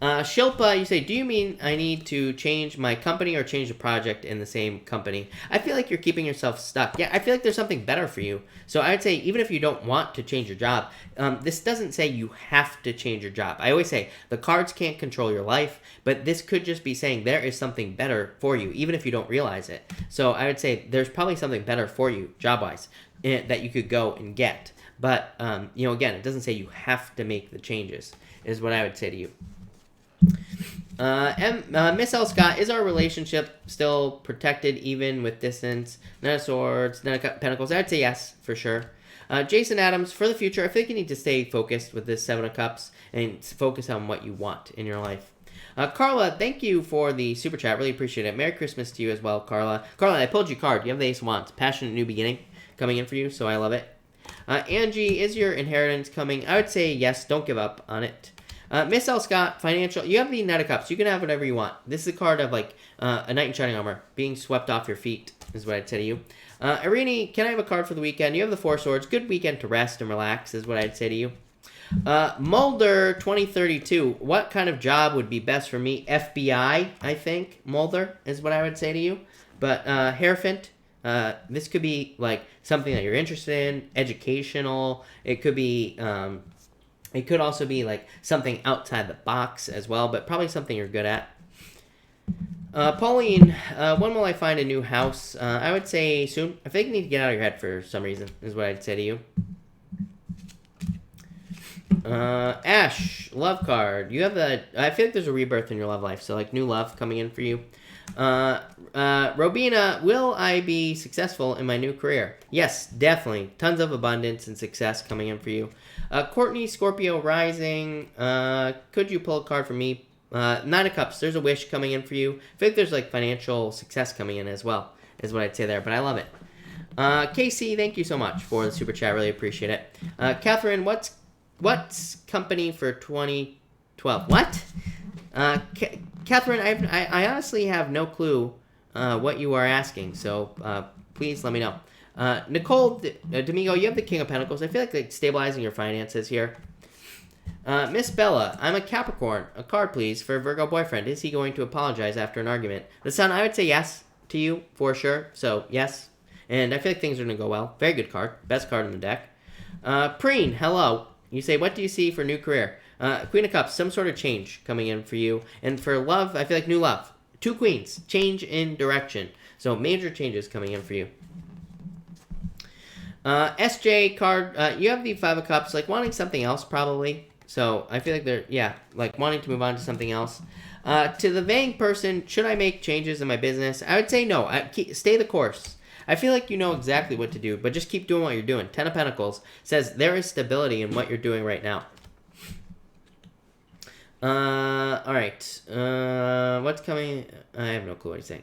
Speaker 1: Shilpa, you say, do you mean I need to change my company or change the project in the same company? I feel like you're keeping yourself stuck. Yeah, I feel like there's something better for you. So I'd say even if you don't want to change your job, this doesn't say you have to change your job. I always say the cards can't control your life, but this could just be saying there is something better for you, even if you don't realize it. So I would say there's probably something better for you, job-wise, that you could go and get. But, you know, again, it doesn't say you have to make the changes, is what I would say to you. Miss L. Scott, is our relationship still protected even with distance? 9 of Swords, 9 of Pentacles. I'd say yes, for sure. Jason Adams, for the future, I think you need to stay focused with this 7 of Cups and focus on what you want in your life. Carla, thank you for the super chat. Really appreciate it. Merry Christmas to you as well, Carla. Carla, I pulled you card. You have the Ace of Wands. Passionate new beginning coming in for you, so I love it. Angie, is your inheritance coming? I would say yes. Don't give up on it. Miss L. Scott, financial. You have the Knight of Cups. You can have whatever you want. This is a card of like a knight in shining armor being swept off your feet is what I'd say to you. Irini, can I have a card for the weekend? You have the 4 Swords. Good weekend to rest and relax is what I'd say to you. Mulder 2032. What kind of job would be best for me? FBI, I think. Mulder is what I would say to you. But Hierophant, this could be like something that you're interested in, educational. It could be. It could also be like something outside the box as well, but probably something you're good at. Pauline, when will I find a new house? I would say soon. I think you need to get out of your head for some reason, is what I'd say to you. Ash, love card. You have I feel like there's a rebirth in your love life, so like new love coming in for you. Robina, will I be successful in my new career? Yes, definitely. Tons of abundance and success coming in for you. Courtney, Scorpio rising. Could you pull a card for me? 9 of Cups. There's a wish coming in for you. I think there's like financial success coming in as well, is what I'd say there, but I love it. Casey, thank you so much for the super chat. Really appreciate it. Catherine, what's company for 2012? What? Catherine, I honestly have no clue what you are asking, so please let me know. Nicole Domingo, you have the King of Pentacles. I feel like stabilizing your finances here. Miss Bella, I'm a Capricorn. A card, please, for a Virgo boyfriend. Is he going to apologize after an argument? The Sun, I would say yes to you, for sure. So, yes. And I feel like things are going to go well. Very good card. Best card in the deck. Preen, hello. You say, what do you see for new career? Queen of Cups, some sort of change coming in for you. And for love, I feel like new love. 2 queens. Change in direction. So, major changes coming in for you. SJ card, you have the 5 of Cups, like wanting something else probably. So I feel like they're, like wanting to move on to something else. To the vague person, should I make changes in my business? I would say no. Stay the course. I feel like you know exactly what to do, but just keep doing what you're doing. 10 of Pentacles says there is stability in what you're doing right now. All right. What's coming? I have no clue what he's saying.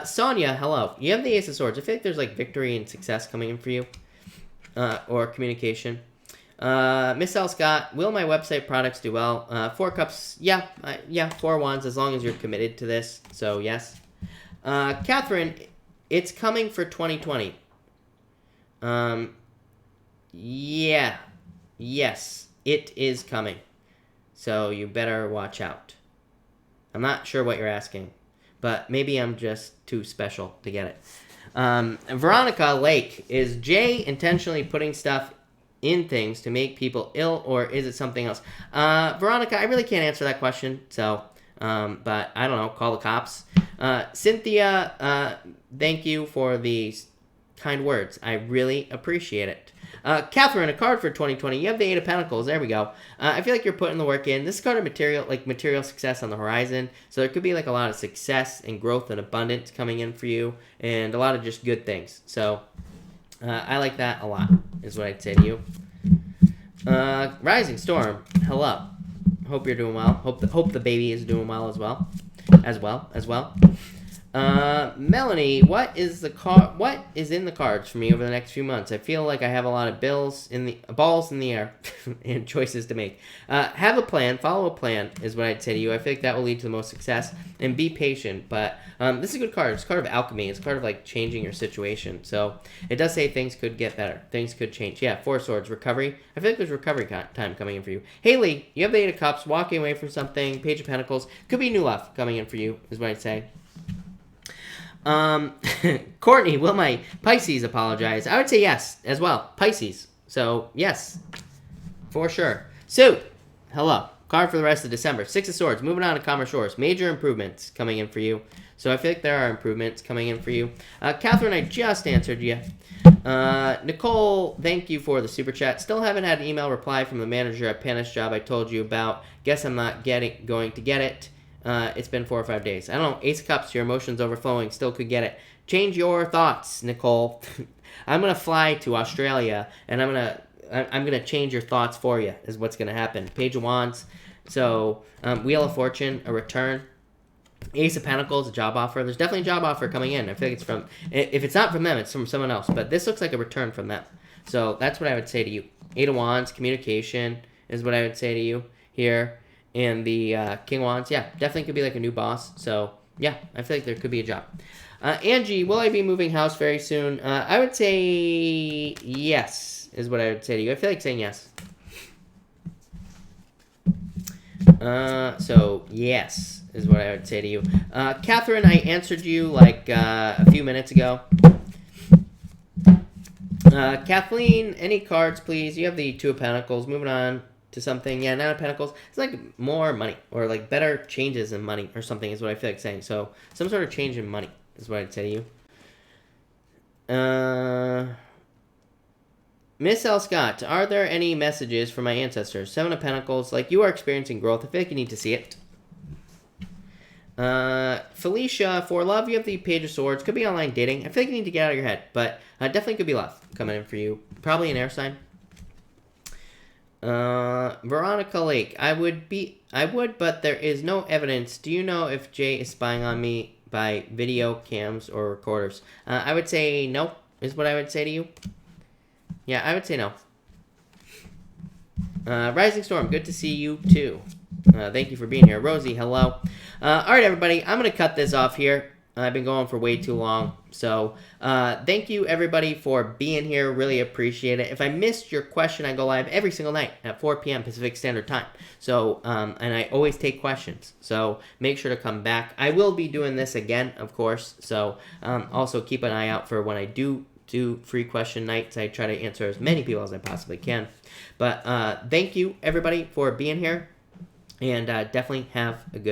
Speaker 1: Sonia, hello. You have the Ace of Swords. I feel like there's like victory and success coming in for you, or communication. Miss L. Scott, will my website products do well? 4 cups. Yeah, 4 wands as long as you're committed to this. So yes. Catherine, it's coming for 2020. Yeah. Yes, it is coming. So you better watch out. I'm not sure what you're asking, but maybe I'm just too special to get it. Veronica Lake, is Jay intentionally putting stuff in things to make people ill, or is it something else? Veronica, I really can't answer that question, so, but I don't know, call the cops. Cynthia, thank you for the kind words. I really appreciate it. Catherine, a card for 2020. You have the 8 of Pentacles. There we go. I feel like you're putting the work in. This card of material success on the horizon. So there could be like a lot of success and growth and abundance coming in for you, and a lot of just good things. So I like that a lot, is what I'd say to you. Rising Storm, hello. Hope you're doing well. Hope the baby is doing well as well. Melanie, what is in the cards for me over the next few months? I feel like I have a lot of balls in the air and choices to make. Have a plan, follow a plan is what I'd say to you. I feel like that will lead to the most success, and be patient. But this is a good card. It's a card of alchemy. It's a card of like changing your situation. So it does say things could get better. Things could change. Yeah, 4 swords, recovery. I feel like there's recovery time coming in for you. Haley, you have the 8 of Cups, walking away from something. Page of Pentacles. Could be new love coming in for you is what I'd say. Courtney, will my Pisces apologize? I would say yes as well. Pisces. So, yes. For sure. Sue, hello. Card for the rest of December. 6 of Swords. Moving on to calmer shores. Major improvements coming in for you. So, I feel like there are improvements coming in for you. Catherine, I just answered you. Nicole, thank you for the super chat. Still haven't had an email reply from the manager at Panish Job I told you about. Guess I'm not going to get it. It's been 4 or 5 days. I don't know. Ace of Cups, your emotions overflowing. Still could get it. Change your thoughts, Nicole. I'm gonna fly to Australia, and I'm gonna change your thoughts for you. Is what's gonna happen. Page of Wands. So Wheel of Fortune, a return. Ace of Pentacles, a job offer. There's definitely a job offer coming in. I feel like it's from. If it's not from them, it's from someone else. But this looks like a return from them. So that's what I would say to you. 8 of Wands, communication is what I would say to you here. And the King of Wands, yeah, definitely could be like a new boss. So, yeah, I feel like there could be a job. Angie, will I be moving house very soon? I would say yes, is what I would say to you. I feel like saying yes. So, yes, is what I would say to you. Catherine, I answered you like a few minutes ago. Kathleen, any cards, please? You have the 2 of Pentacles. Moving on to something. Yeah, 9 of Pentacles. It's like more money, or like better changes in money or something is what I feel like saying. So some sort of change in money is what I'd say to you. Miss L. Scott, are there any messages for my ancestors? 7 of Pentacles. Like, you are experiencing growth. I feel like you need to see it. Felicia, for love, you have the Page of Swords. Could be online dating. I feel like you need to get out of your head, but definitely could be love coming in for you. Probably an air sign. Veronica Lake, I would, but there is no evidence. Do you know if Jay is spying on me by video cams or recorders? I would say no, is what I would say to you. Yeah, I would say no. Rising Storm, good to see you too. Thank you for being here. Rosie, hello. All right, everybody, I'm going to cut this off here. I've been going for way too long. So thank you, everybody, for being here. Really appreciate it. If I missed your question, I go live every single night at 4 p.m. Pacific Standard Time. So, and I always take questions. So make sure to come back. I will be doing this again, of course. So also keep an eye out for when I do free question nights. I try to answer as many people as I possibly can. But thank you, everybody, for being here. And definitely have a good